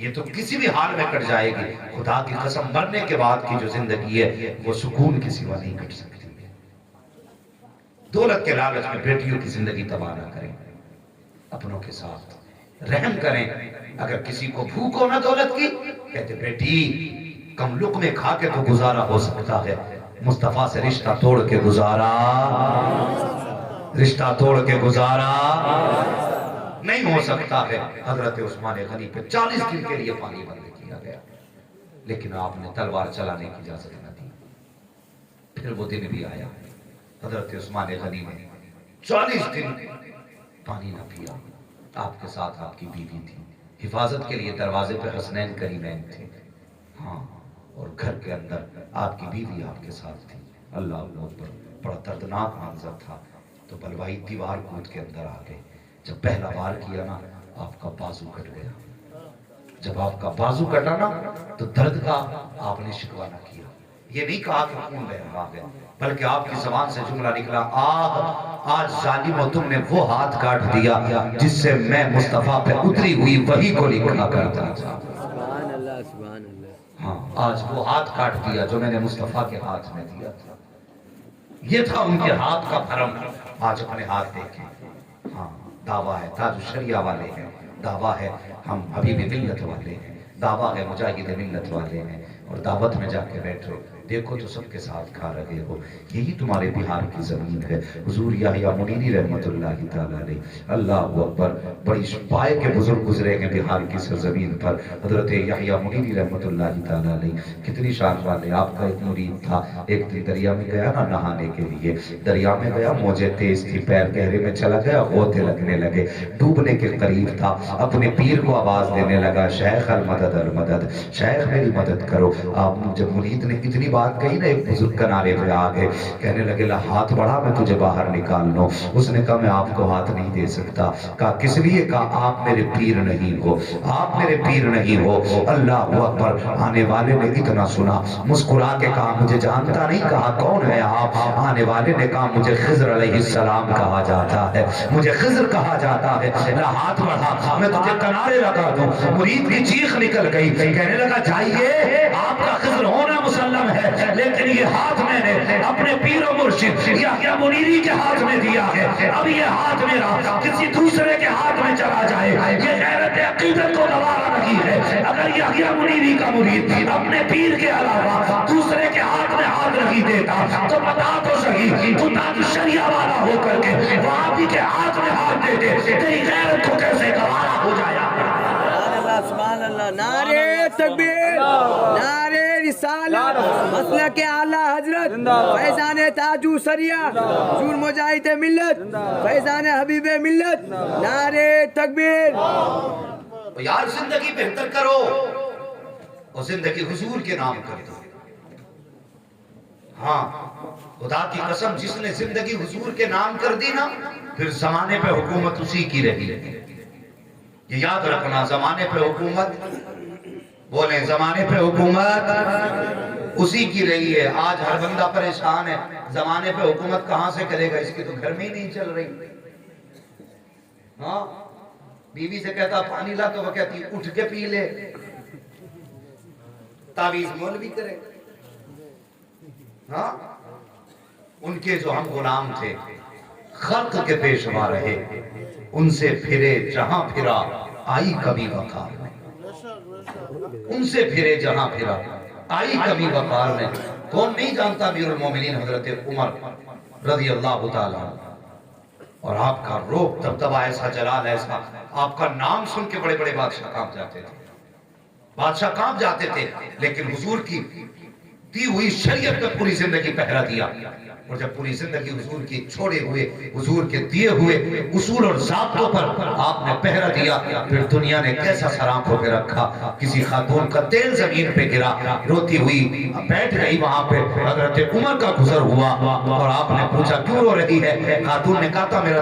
یہ تو کسی بھی حال میں کٹ جائے گی، خدا کی قسم مرنے کے بعد کی جو زندگی ہے وہ سکون کی سوا نہیں کٹ سکتی۔ دولت کے لالچ میں بیٹیوں کی زندگی تباہ نہ کریں، اپنوں کے ساتھ رحم کریں۔ اگر کسی کو بھوک ہو نہ دولت کی، کہتے بیٹی کم لقمے کھا کے تو گزارا ہو سکتا ہے، مصطفیٰ سے رشتہ توڑ کے گزارا، رشتہ توڑ کے گزارا نہیں ہو سکتا ہے۔ حضرت عثمان غنی پہ 40 دن کے لیے پانی بند کیا گیا، لیکن آپ نے تلوار چلانے کی اجازت نہ دی۔ پھر وہ دن بھی آیا، حضرت عثمان غنی نے 40 دن پانی نہ پیا۔ آپ کے ساتھ آپ کی بیوی تھی، حفاظت کے لیے دروازے پہ حسنین کریمین تھے، ہاں، اور گھر کے اندر آپ کی بیوی آپ کے ساتھ تھی۔ اللہ اکبر، بڑا دردناک منظر تھا۔ تو بلوائی دیوار کود کے اندر آ گئے۔ جب پہلا وار کیا نا، آپ کا بازو کٹ گیا۔ جب آپ کا بازو کٹا نا تو درد کا آپ نے شکوہ نہ کیا، یہ نہیں کہا کہ خون بہ رہا ہے، بلکہ آپ کی زبان سے جملہ نکلا، آج ظالمو تم نے وہ ہاتھ کاٹ دیا جس سے میں مصطفیٰ پہ اتری ہوئی وحی کو لکھا کرتا تھا۔ سبحان اللہ، سبحان اللہ۔ ہاں، آج وہ ہاتھ کاٹ دیا جو میں نے مصطفیٰ کے ہاتھ میں دیا تھا۔ یہ تھا ان کے ہاتھ کا بھرم۔ آج اپنے ہاتھ دیکھیں، ہاں، دعویٰ ہے تاج الشریعہ والے ہیں، دعویٰ ہے ہم حبیب ملت والے ہیں، دعویٰ ہے مجاہد ملت والے ہیں، اور دعوت میں جا کے بیٹھو، دیکھو تو سب کے ساتھ کھا رہے ہو۔ یہی تمہارے بہار کی زمین ہے۔ حضور یحییٰ منیری رحمت اللہ تعالیٰ علیہ، اللہ اکبر، بڑی پائے کے بزرگ گزرے ہیں بہار کی سرزمین پر۔ حضرت یحییٰ منیری رحمت اللہ تعالیٰ علیہ کتنی شان والے۔ آپ کا ایک مرید تھا، ایک دن دریا میں گیا نا نہانے کے لیے، دریا میں گیا، موجیں تیز تھی، پیر گہرے میں چلا گیا، غوطے لگنے لگے، ڈوبنے کے قریب تھا، اپنے پیر کو آواز دینے لگا، شیخ المدد المدد، شیخ میری مدد کرو۔ آپ جب مرید نے اتنی بات کہی نا، ایک بزرگ کنارے پہ آ گئے، کہنے لگے ہاتھ بڑھا میں تجھے باہر نکال لوں۔ اس نے کہا میں آپ کو ہاتھ نہیں دے سکتا۔ کہا کس لیے؟ کہا آپ میرے پیر نہیں ہو، آپ میرے پیر نہیں ہو۔ اللہ اکبر، آنے والے نے اتنا سنا، مسکرا کے کہا مجھے جانتا نہیں؟ کہا کون ہے آپ؟ آنے والے نے کہا مجھے خضر علیہ السلام کہا جاتا ہے، مجھے خضر کہا جاتا ہے۔ میرا ہاتھ بڑھا میں تجھے کنارے لگا دوں۔ مرید کی چیخ نکل گئی، کہنے لگا جائیے، آپ کا خضر ہونا مسلم ہے، لیکن یہ ہاتھ میں نے اپنے پیر و مرشد یحییٰ منیری کے ہاتھ میں دیا ہے، اب یہ ہاتھ میرا کسی دوسرے کے ہاتھ میں چلا جائے، یہ غیرت عقیدت کو گوارا نہیں ہے۔ اگر یحییٰ منیری کا مرید اپنے پیر کے علاوہ دوسرے کے ہاتھ میں ہاتھ نہیں دیتا تو بتا تو صحیح، تو تاج الشریعہ والا ہو کر کے وہاں بھی کے ہاتھ میں ہاتھ دے دے، تیری غیرت کو کیسے گوارا ہو جائے؟ سبحان اللہ، نعرے تکبیر، نعرے رسالت، مسلک اعلیٰ حضرت فیضان تاج الشریعہ، حضور مجاہد ملت، فیضان حبیب ملت، نعرے تکبیر۔ یار زندگی بہتر کرو اور زندگی حضور کے نام کر دو۔ ہاں، خدا کی قسم، جس نے زندگی حضور کے نام کر دی نا، پھر زمانے پہ حکومت اسی کی رہی۔ یہ یاد رکھنا، زمانے پہ حکومت، بولیں زمانے پہ حکومت اسی کی رہی ہے۔ آج ہر بندہ پریشان ہے، زمانے پہ حکومت کہاں سے کرے گا، اس کی تو گھر میں ہی نہیں چل رہی۔ ہاں، بیوی سے کہتا پانی لا تو وہ کہتی اٹھ کے پی لے، تعویذ مولوی کرے۔ ہاں، ان کے جو ہم غلام تھے، خلق کے پیشوا رہے، ان سے پھرے جہاں پھرا آئی کبھی وقار میں، ان سے پھرے جہاں پھرا آئی کبھی وقار میں۔ کون نہیں جانتا امیر المومنین حضرت عمر رضی اللہ تعالیٰ، اور آپ کا روب دبدبہ ایسا، جلال ایسا، آپ کا نام سن کے بڑے بڑے بادشاہ کانپ جاتے تھے، بادشاہ کانپ جاتے تھے، لیکن حضور کی دی ہوئی شریعت پر پوری زندگی پہرا دیا۔ اور جب پوری زندگی حضور کی چھوڑے ہوئے، حضور کے دیے ہوئے اصول اور ضابطوں پر آپ نے پہرا دیا، پھر دنیا نے کیسا سر آنکھوں پہ رکھا۔ کسی خاتون کا تیل زمین پہ گرا، روتی ہوئی بیٹھ گئی وہاں پہ، حضرت عمر کا گزر ہوا اور آپ نے پوچھا کیوں رو رہی ہے؟ خاتون نے کہا تھا میرا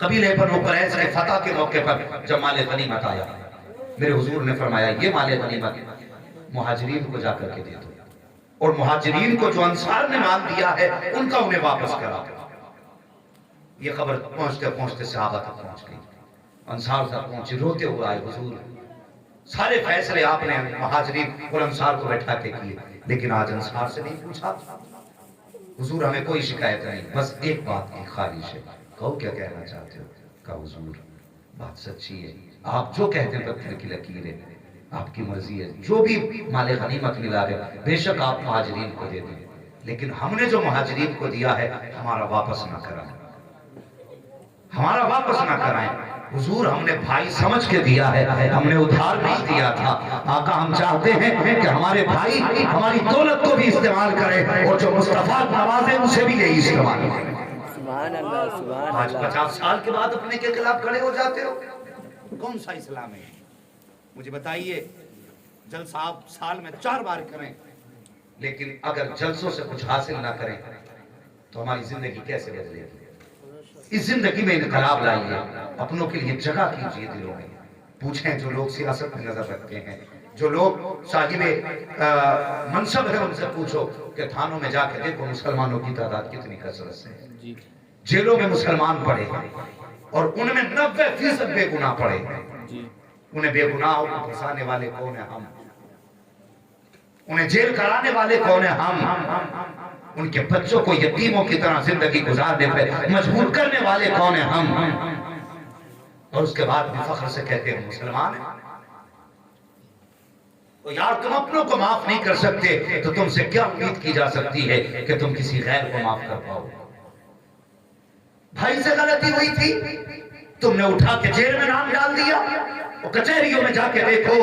قبیلے بنو قریظ کے فتح کے موقع پر جب مال غنیمت آیا، میرے حضور نے فرمایا یہ مال غنیمت مہاجرین کو جا کر کے دے دو، اور مہاجرین کو جو انصار نے مال دیا ہے ان کا انہیں واپس کرا دو۔ یہ خبر پہنچتے پہنچتے صحابہ تک پہنچ گئی، انصار تک پہنچے، روتے ہوئے آئے حضور، سارے فیصلے آپ نے مہاجرین اور انصار کو بیٹھا کے کیے، لیکن آج انصار سے نہیں پوچھا۔ حضور ہمیں کوئی شکایت نہیں، بس ایک بات کی خواہش ہے، کہو کیا کہنا چاہتے ہو؟ کہا حضور بات سچی ہے، آپ جو کہتے ہیں پتھر کی لکیر ہے، آپ کی مرضی ہے، جو بھی مال غنیمت ملا ہے بے شک آپ مہاجرین کو دے دیں، لیکن ہم نے جو مہاجرین کو دیا ہے ہمارا واپس نہ کرائیں، ہمارا واپس نہ کرائیں۔ حضور ہم نے بھائی سمجھ کے دیا ہے، ہم نے ادھار نہیں دیا تھا۔ آقا ہم چاہتے ہیں کہ ہمارے بھائی ہماری دولت کو بھی استعمال کریں، اور جو مصطفیٰ نوازے اسے بھی یہی استعمال کریں۔ سبحان اللہ سبحان آج اللہ 50 سال کے بعد اپنے کے خلاف کھڑے ہو جاتے ہو، کون سا اسلام ہے؟ مجھے بتائیے، جلسہ آپ سال میں 4 بار کریں، لیکن اگر جلسوں سے کچھ حاصل نہ کریں تو ہماری زندگی کیسے بدلے گی؟ اس زندگی میں انقلاب لائیے، اپنوں کے لیے جگہ کیجیے دلوں میں۔ پوچھیں جو لوگ سیاست میں نظر رکھتے ہیں، جو لوگ صاحب منصب ہے، ان سے پوچھو کہ تھانوں میں جا کے دیکھو مسلمانوں کی تعداد کتنی کثرت سے ہے، جیلوں میں مسلمان پڑے ہیں اور ان میں 90% بے گناہ پڑے ہیں۔ انہیں بے گناہوں کو پھنسانے والے کون ہیں؟ ہم۔ انہیں جیل کرانے والے کون ہیں؟ ہم۔ ان کے بچوں کو یتیموں کی طرح زندگی گزارنے پہ مجبور کرنے والے کون ہیں؟ ہم۔ اور اس کے بعد بھی فخر سے کہتے ہیں مسلمان ہیں۔ تو یار تم اپنوں کو معاف نہیں کر سکتے تو تم سے کیا امید کی جا سکتی ہے کہ تم کسی غیر کو معاف کر پاؤ؟ بھائی سے غلطی ہوئی تھی، تم نے اٹھا کے جیل میں نام ڈال دیا، اور کچہریوں میں جا کے دیکھو،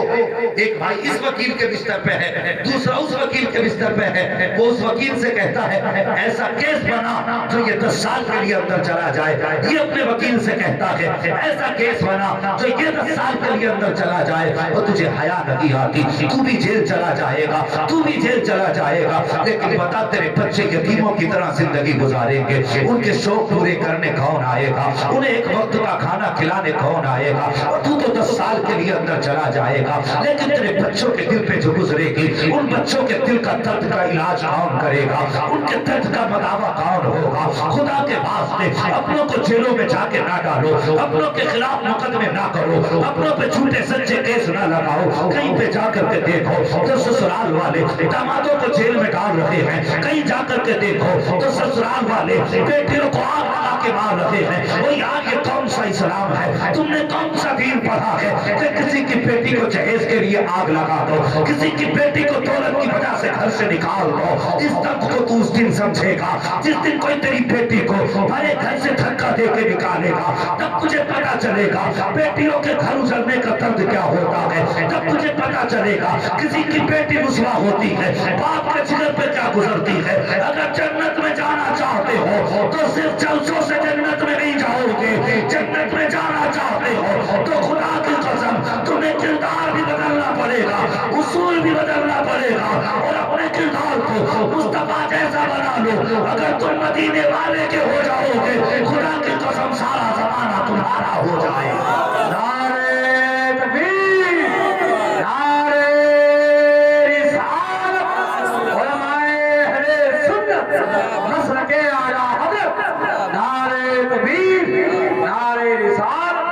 ایک بھائی اس وکیل کے بستر پہ ہے، دوسرا اس وکیل کے بستر پہ ہے، وہ اس وکیل سے کہتا ہے ایسا کیس بنا جو یہ 10 سال کے لیے اندر چلا جائے، یہ اپنے وکیل سے کہتا ہے ایسا کیس بنا جو یہ 10 سال کے لیے اندر چلا جائے، اور تجھے حیا نہیں آتی، تو بھی جیل چلا جائے گا، تو بھی جیل چلا جائے گا، لیکن بتا تیرے بچے یتیموں کی طرح زندگی گزاریں گے، ان کے شوق پورے کرنے کون آئے گا، انہیں ایک وقت کا کھانا کھلانے کون آئے گا، اور تو 10 سال کے لیے اندر چلا جائے گا، لیکن تیرے بچوں کے دل پہ جو گزرے گی، ان بچوں کے دل کا درد کا علاج کون کرے گا، ان کے درد کا مداوا کون ہوگا؟ خدا کے واسطے اپنوں کو جیلوں میں جا کے نہ ڈالو، اپنوں کے خلاف مقدمے نہ کرو، اپنوں پہ جھوٹے سچے کیس نہ لگاؤ، کہیں پہ جا کر کے دیکھو تو سسرال والے دامادوں کو جیل میں ڈال رہے ہیں، کہیں جا کر کے دیکھو تو سسرال والے بیٹیوں کو آگ لگا کے مار رہے ہیں۔ وہ یار یہ کون سا اسلام ہے؟ تم نے کون سا دین پڑھا ہے کہ کسی کی بیٹی کو جہیز کے لیے آگ لگا دو، کسی کی بیٹی کو دولت کی وجہ سے گھر سے نکال دو؟ اس درد کو تو اس دن سمجھے گا جس دن کوئی تیری بیٹی کو بھرے گھر سے دھکا دے کے نکالے گا، تب تجھے پتا چلے گا بیٹیوں کے گھر اجڑنے کا درد کیا ہوتا ہے، تب تجھے پتا چلے گا کسی کی بیٹی رسوا ہوتی ہے، باپ کے جگر پہ کیا گزرتی ہے۔ اگر جنت میں جانا چاہتے ہو تو صرف جلسوں سے جنت میں نہیں جاؤ گے، جنت میں جانا چاہتے ہو تو خدا کی قسم تمہیں کردار بھی بدلنا پڑے گا، اصول بھی بدلنا پڑے گا، اور اپنے کردار کو مصطفیٰ جیسا بنا لو۔ اگر تم مدینے والے کے ہو جاؤ گے، خدا کی قسم سارا زمانہ تمہارا ہو جائے گا۔ نعرہ تکبیر، نعرہ رسالت، علماء اہل سنت مسلک اعلیٰ حضرت، نعرہ تکبیر، نعرہ رسالت۔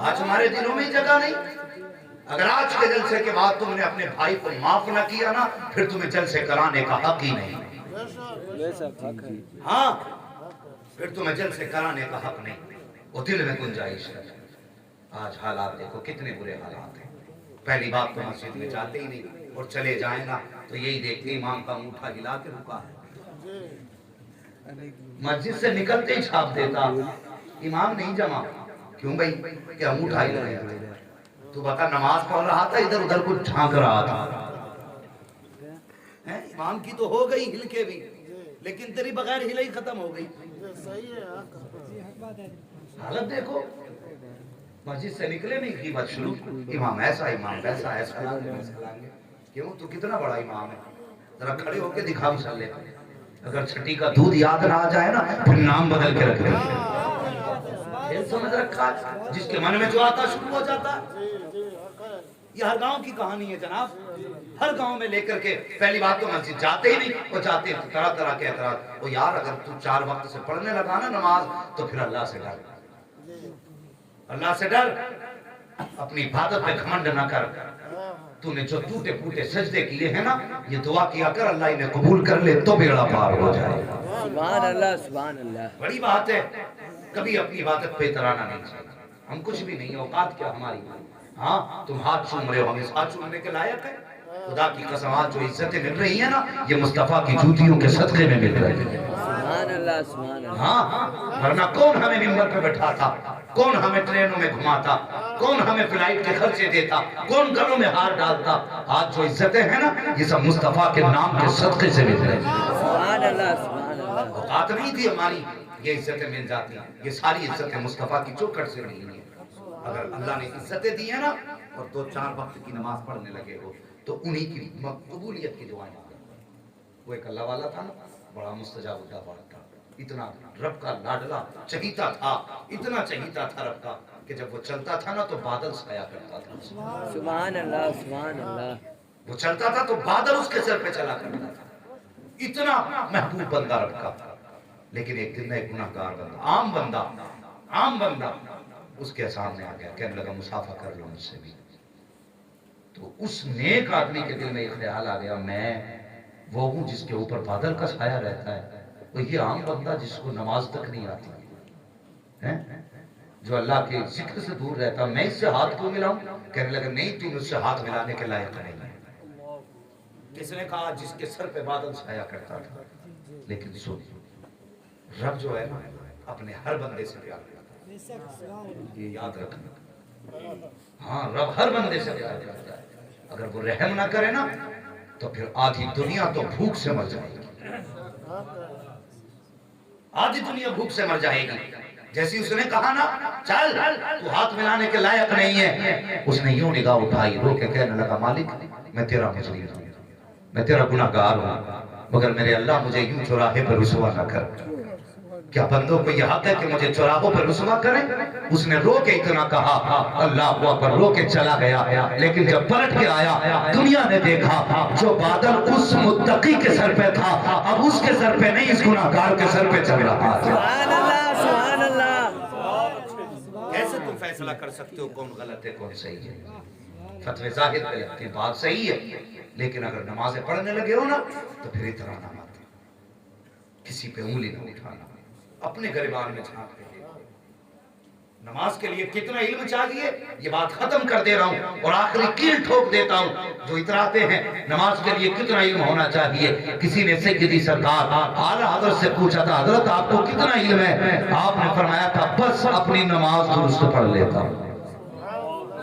آج ہمارے دلوں میں جگہ نہیں۔ اگر آج کے جلسے کے بعد تم نے اپنے بھائی کو معاف نہ کیا نا، پھر تمہیں جلسے کرانے کا حق ہی نہیں۔ ہاں، پھر تمہیں جلسے کرانے کا حق نہیں، وہ دل میں گنجائش ہے۔ آج حالات دیکھو کتنے برے حالات ہیں۔ پہلی بات تو مسجد میں جاتے ہی نہیں، اور چلے جائیں نا تو یہی دیکھتے امام کا انگوٹھا ہلا کے رکا ہے، مسجد سے نکلتے ہی چھاپ دیتا امام نہیں جمع۔ کیوں بھائی؟ کہ انگوٹھا ہی لگایا تھا۔ تو بتا نماز پڑھ رہا تھا، ادھر ادھر کچھ جھانک رہا تھا۔ امام کی تو ہو گئی ہل کے بھی، لیکن تیری بغیر ہلے ہی ختم ہو گئی۔ حالت دیکھو، مسجد سے نکلے نہیں غیبت شروع، امام ایسا امام ویسا ایسا۔ کیوں؟ تو کتنا بڑا امام ہے، ذرا کھڑے ہو کے دکھا مسلے پہ۔ اگر چھٹی کا دودھ یاد نہ آ جائے نا، پھر نام بدل کے رکھ دیں۔ کھیل سمجھ رکھا ہے جس کے من میں جو آتا شروع ہو جاتا ہے. یہ ہر گاؤں کی کہانی ہے جناب. ہر گاؤں میں لے کر کے پہلی بات تو مسجد جاتے ہی نہیں، وہ جاتے ہیں طرح طرح کے اعتراض. وہ یار اگر تو 4 وقت سے پڑھنے لگا نا نماز تو پھر اللہ سے ڈر، اللہ سے ڈر. اپنی عبادت پہ گھمنڈ نہ کر. تو نے جو ٹوٹے پھوٹے سجدے کیے ہیں نا، یہ دعا کیا کر اللہ انہیں قبول کر لے تو بیڑا پار ہو جائے. سبحان اللہ سبحان اللہ. بڑی بات ہے. کبھی اپنی عبادت پہ اترانا نہیں چاہیے. ہم کچھ بھی نہیں، اوقات کیا ہماری. ہاں تم ہاتھ چوم رہے ہو، ہم اس ہاتھ چومنے کے لائق ہیں. خدا کی قسم آج جو عزتیں مل رہی ہیں نا، یہ مصطفیٰ کی جوتیوں کے صدقے میں مل رہی ہیں. سبحان اللہ سبحان اللہ. ہاں ورنہ کون ہمیں ممبر پہ بٹھاتا، کون ہمیں ٹرینوں میں گھماتا، کون ہمیں فلائٹ کے خرچے دیتا، کون گلوں میں ہار ڈالتا. آج جو عزتیں ہیں نا، یہ سب مصطفیٰ کے نام کے صدقے سے مل رہی ہیں. سبحان اللہ سبحان اللہ. اوقات نہیں تھی ہماری، یہ عزتیں مل جاتی ہیں. یہ ساری عزتیں مصطفیٰ کی چوکھٹ سے ملی ہیں. اگر اللہ نے عزتیں دی ہیں نا اور 2-4 وقت کی نماز پڑھنے لگے ہو تو انہی کی قبولیت کی دعائیں. وہ ایک اللہ والا تھا نا، بڑا مستجاب الدعوات تھا. اتنا رب کا لاڈلا چہیتا تھا، اتنا چہیتا تھا رب کا کہ جب وہ چلتا تھا نا تو بادل سایہ کرتا تھا. سبحان اللہ سبحان اللہ. وہ چلتا تھا تو بادل اس کے سر پہ چلا کرتا تھا. اتنا محبوب بندہ رب کا. لیکن ایک دن ایک گناہگار بندہ، عام بندہ اس کے سامنے آ گیا، کہنے لگا مسافہ کر لو مجھ سے بھی. تو اس نیک آدمی کے دل میں یہ خیال آ گیا، میں وہ ہوں جس کے اوپر بادل کا سایہ رہتا ہے، وہ یہ عام بندہ جس کو نماز تک نہیں آتی ہے، جو اللہ کے ذکر سے دور رہتا، میں اس سے ہاتھ کیوں ملاؤں؟ کہنے لگا نہیں، تم اس سے ہاتھ ملانے کے لائق نہیں ہے. کس نے کہا؟ جس کے سر پہ بادل سایہ کرتا تھا. لیکن سن، رب جو ہے نا اپنے ہر بندے سے پیار کرتا ہے، یہ یاد رکھنا. ہاں رب ہر بندے سے پیار کرتا ہے. اگر وہ رحم نہ کرے نا تو پھر آدھی دنیا تو بھوک سے مر جائے گی. آدھی دنیا بھوک سے مر جائے گی. جیسی اس نے کہا نا چل تو ہاتھ ملانے کے لائق نہیں ہے، اس نے یوں نگاہ اٹھائی، رو کے کہنے لگا مالک میں تیرا مجرم ہوں، میں تیرا گناہگار ہوں، مگر میرے اللہ مجھے یوں چوراہے پر رسوا نہ کر. کیا بندوں کو یہ حق ہے کہ مجھے چوراہوں پر رسوا کریں؟ اس نے رو کے اتنا کہا، اللہ اکبر، رو کے چلا گیا. لیکن جب پلٹ کے آیا دنیا نے دیکھا جو بادل اس متقی کے سر پہ تھا اب اس کے سر پہ نہیں، اس گناہگار کے سر پہ چل رہا ہے. سبحان اللہ سبحان اللہ. کیسے تم فیصلہ کر سکتے ہو کون غلط ہے کون صحیح ہے؟ فتوی ظاہر پہ لگتے ہیں بات صحیح ہے، لیکن اگر نمازیں پڑھنے لگے ہو نا تو پھر اترانا مت، کسی پہ انگلی نہ اٹھانا، اپنے گریبان میں جھانک کے دیکھو. نماز کے لیے کتنا علم چاہیے یہ بات ختم کر دے رہا ہوں اور آخری کیل ٹھوک دیتا ہوں. جو اتراتے ہیں نماز کے لیے کتنا علم ہونا چاہیے. کسی نے سیدی سرکار اعلیٰ حضرت سے پوچھا تھا، حضرت آپ کو کتنا علم ہے؟ آپ نے فرمایا تھا بس اپنی نماز درست پڑھ لیتا ہوں.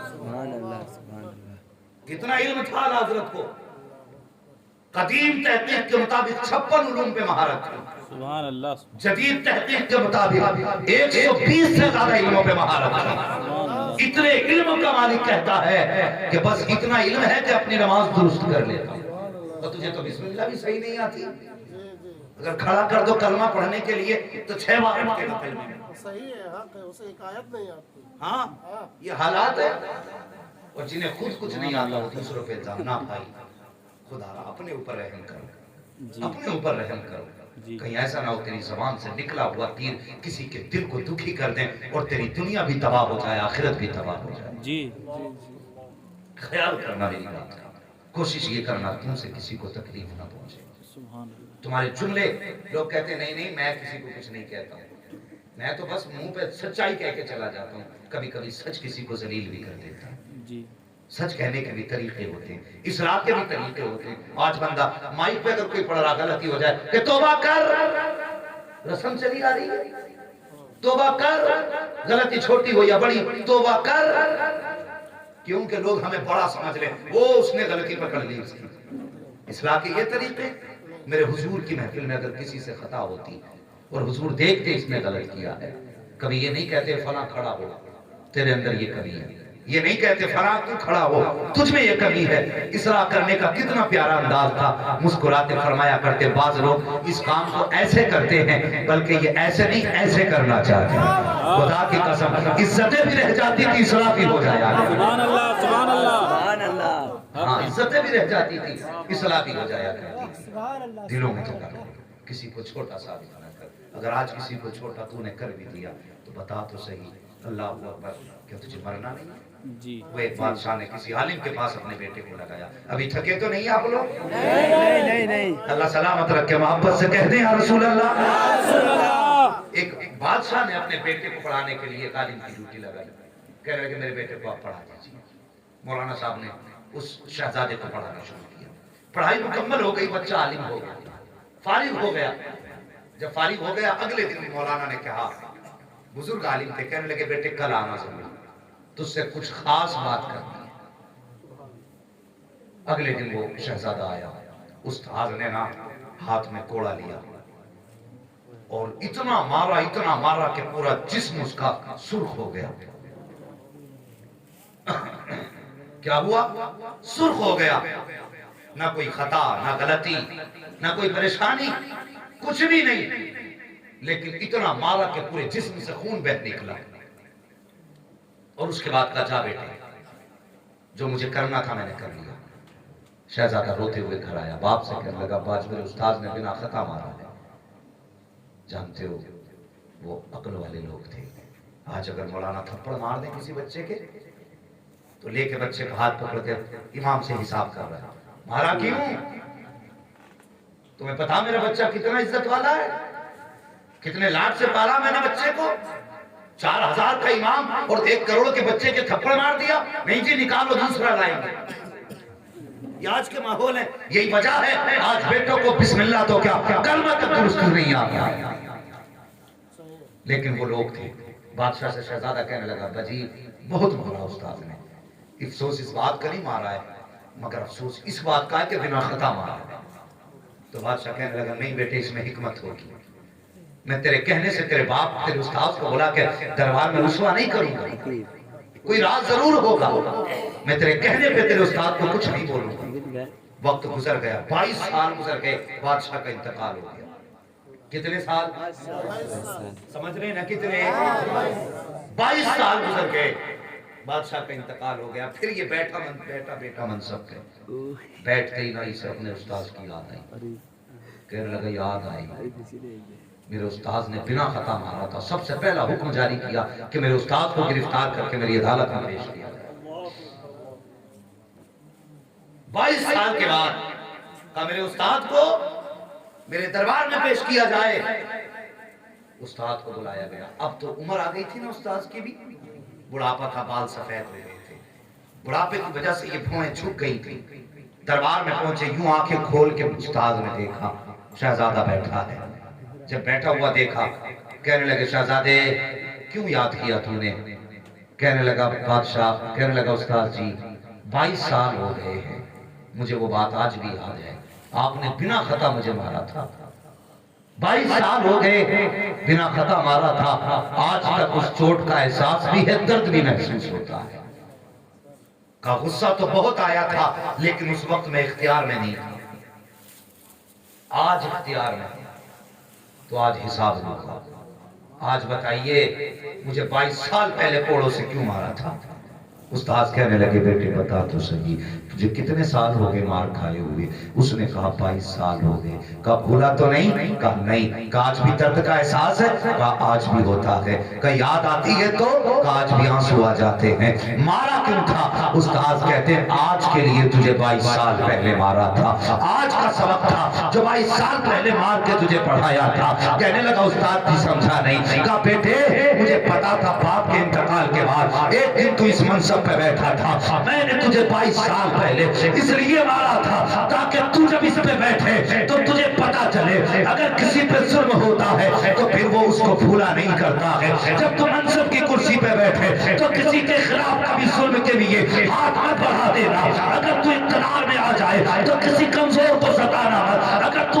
سبحان اللہ سبحان اللہ. کتنا علم تھا اعلیٰ حضرت کو. قدیم تحقیق کے مطابق 56 علوم پہ مہارت تھی. سبحان اللہ. جدید تحقیق کے مطابق 120 سے زیادہ علموں پہ مہارت ہے. اتنے علم کا مالک کہتا ہے کہ بس اتنا علم ہے کہ اپنی نماز درست کر لیتا. اور تجھے تو بسم اللہ بھی صحیح نہیں آتی. اگر کھڑا کر دو کلمہ پڑھنے کے لیے تو 6 بار پڑھے گا کلمہ میں. صحیح ہے، حق ہے، اسے حکایت نہیں آتی. ہاں یہ حالات ہے. اور جنہیں خود کچھ نہیں آتا وہ دوسروں پہ الزام نہ بھائی. خدا اپنے اوپر رحم کرو، اپنے اوپر رحم کرو. کہیں ایسا نہ ہو تیری زبان سے نکلا ہوا تیر کسی کے دل کو دکھی کر دیں اور تیری دنیا بھی تباہ ہو جائے آخرت بھی تباہ ہو جائے. جی خیال کرنا میری بات کا. کوشش یہ کرنا تم سے کسی کو تکلیف نہ پہنچے. سبحان اللہ. تمہارے جملے لوگ کہتے ہیں نہیں میں کسی کو کچھ نہیں کہتا ہوں، میں تو بس منہ پہ سچائی کہہ کے چلا جاتا ہوں. کبھی کبھی سچ کسی کو ذلیل بھی کر دیتا ہے. جی سچ کہنے کے بھی طریقے ہوتے ہیں، اصلاح کے بھی طریقے ہوتے ہیں. آج بندہ مائک پہ اگر کوئی پڑھ رہا غلطی ہو جائے کہ توبہ کر، رسم چلی آ رہی ہے، توبہ کر، غلطی چھوٹی ہو یا بڑی توبہ کر. کیونکہ لوگ ہمیں بڑا سمجھ لیں، وہ اس نے غلطی پکڑ لی. اصلاح کے یہ طریقے. میرے حضور کی محفل میں اگر کسی سے خطا ہوتی اور حضور دیکھتے اس نے غلط کیا ہے، کبھی یہ نہیں کہتے فلاں کھڑا ہو تیرے اندر یہ کمی ہے، یہ نہیں کہتے فلاں تو کھڑا ہو، تجھ میں یہ کمی ہے۔ اصلاح کرنے کا کتنا پیارا انداز تھا، مسکراتے فرمایا کرتے بعض لوگ اس کام کو ایسے کرتے ہیں بلکہ یہ ایسے نہیں ایسے کرنا چاہتے ہیں۔ خدا کی قسم عزتیں بھی رہ جاتی تھی، اصلاح بھی ہو جایا کرتی۔ سبحان اللہ سبحان اللہ سبحان اللہ ہاں عزتیں بھی رہ جاتی تھی، اصلاح بھی ہو جایا کرتی تھی۔ دلوں میں تو کر کسی کو چھوٹا ثابت نہ کر، اگر آج کسی کو چھوٹا تو نے کر بھی دیا تو بتا تو صحیح، اللہ اکبر، کیا تجھے مرنا نہیں ہے؟ جی وہ ایک بادشاہ نے کسی عالم کے پاس اپنے بیٹے کو لگایا، ابھی تھکے تو نہیں آپ لوگ؟ نہیں اللہ سلامت رکھے، محبت سے کہتے ہیں یا رسول اللہ۔ ایک بادشاہ نے اپنے بیٹے کو پڑھانے کے لیے ایک عالم کی ڈیوٹی لگائی، کہہ رہے کہ میرے بیٹے کو آپ پڑھا دیجیے۔ مولانا صاحب نے اس شہزادے کو پڑھانا شروع کیا، پڑھائی مکمل ہو گئی، بچہ عالم ہو گیا، فارغ ہو گیا۔ جب فارغ ہو گیا اگلے دن مولانا نے کہا، بزرگ عالم تھے، کہنے لگے بیٹے کل آنا ضرور، تجھ سے کچھ خاص بات کرنی ہے۔ اگلے دن وہ شہزادہ آیا، استاد نے نا ہاتھ میں کوڑا لیا اور اتنا مارا کہ پورا جسم اس کا سرخ ہو گیا۔ کیا ہوا؟ سرخ ہو گیا، نہ کوئی خطا، نہ غلطی، نہ کوئی پریشانی، کچھ بھی نہیں، لیکن اتنا مارا کہ پورے جسم سے خون بہہ نکلا۔ اور اس کے بعد کہا جا بیٹے، جو مجھے کرنا تھا میں نے کر لیا۔ شہزادہ روتے ہوئے گھر آیا، باپ سے کہنے لگا باج میرے استاد نے بنا خطا مارا ہے۔ جانتے ہو وہ عقل والے لوگ تھے، آج اگر مولانا تھپڑ مار دے کسی بچے کے تو لے کے بچے کا ہاتھ پکڑ کے امام سے حساب کر رہا ہے، مارا کیوں؟ تمہیں پتا میرا بچہ کتنا عزت والا ہے، کتنے لاڈ سے پالا میں نے بچے کو، 4000 کا امام اور 1 کروڑ کے بچے کے تھپڑ مار دیا؟ نہیں جی نکالو دوسرا لائیں گے۔ یہ آج کے ماحول ہے، یہی وجہ ہے آج بیٹوں کو بسم اللہ تو کیا کلمہ تک درست نہیں آیا۔ لیکن وہ لوگ تھے، بادشاہ سے شہزادہ کہنے لگا بجی بہت مارا استاد نے، افسوس اس بات کا نہیں مارا ہے، مگر افسوس اس بات کا ہے کہ بنا خطا مارا ہے۔ تو بادشاہ کہنے لگا نہیں بیٹے اس میں حکمت ہوگی، میں تیرے کہنے سے تیرے باپ تیرے استاد کو بلا کے دربار میں رسوا نہیں کروں گا، کوئی راز ضرور ہوگا، میں تیرے کہنے پہ تیرے استاد کو کچھ نہیں بولوں گا۔ وقت گزر گیا، 22 سال گزر گئے، بادشاہ کا انتقال ہو گیا۔ کتنے سال؟ سمجھ رہے ہیں نا کتنے؟ 22 سال گزر گئے، بادشاہ کا انتقال ہو گیا۔ پھر یہ بیٹا منصب کے بیٹھتے ہی نہیں سے اپنے استاد کی یاد آئی، کہنے لگا یاد آئی میرے استاد نے بنا خطا مارا تھا، سب سے پہلا حکم جاری کیا کہ میرے استاد کو گرفتار کر کے میری عدالت میں پیش کیا۔ 22 سال کے بعد کہا میرے استاد کو میرے دربار میں پیش کیا جائے۔ استاد کو بلایا گیا، اب تو عمر آ گئی تھی نا استاد کی بھی، بڑھاپا تھا، بال سفید ہو گئے تھے، بڑھاپے کی وجہ سے یہ بھویں جھک گئی تھی۔ دربار میں پہنچے، یوں آنکھیں کھول کے استاد نے دیکھا شہزادہ بیٹھا ہے۔ جب بیٹھا ہوا دیکھا کہنے لگے شہزادے کیوں یاد کیا تم نے؟ کہنے لگا بادشاہ، کہنے لگا استاد جی 22 سال ہو گئے ہیں، مجھے وہ بات آج بھی یاد ہے، آپ نے بنا خطا مجھے مارا تھا، 22 سال ہو گئے بنا خطا مارا تھا، آج تک اس چوٹ کا احساس بھی ہے، درد بھی محسوس ہوتا ہے۔ کا غصہ تو بہت آیا تھا لیکن اس وقت میں اختیار میں نہیں تھا، آج اختیار میں ہے تو آج حساب ہوگا۔ آج بتائیے مجھے 22 سال پہلے کوڑوں سے کیوں مارا تھا؟ استاد کہنے لگے بیٹے بتا تو صحیح تجھے کتنے سال ہو گئے مار کھائے ہوئے؟ اس نے کہا 22 سال ہو گئے۔ کہا بھولا تو نہیں؟ کہا نہیں۔ کہا آج بھی درد کا احساس ہے؟ کہا آج بھی ہوتا ہے۔ کہا یاد آتی ہے تو؟ کہا آج بھی آنسو آ جاتے ہیں۔ مارا کیوں تھا؟ استاد کہتے ہیں آج کے لیے تجھے 22 سال پہلے مارا تھا، آج کا سبق تھا جو 22 سال پہلے مار کے تجھے پڑھایا تھا۔ کہنے لگا استاد بھی سمجھا نہیں۔ کہا بیٹے مجھے پتا تھا باپ کے انتقال کے بعد ایک دن تو اس منصب پہ بیٹھا تھا، میں نے تجھے 22 سال پہلے اس لیے مارا تھا تاکہ تو جب اس پہ بیٹھے تو تجھے پتا چلے اگر کسی پہ ظلم ہوتا ہے تو پھر وہ اس کو بھولا نہیں کرتا ہے۔ جب تو منصب کی کرسی پہ بیٹھے تو کسی کے خلاف کبھی ظلم کے لیے ہاتھ مت بڑھا دینا۔ اگر تو اقتدار میں آ جائے تو کسی کمزور کو ستانا مت، اگر تو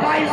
22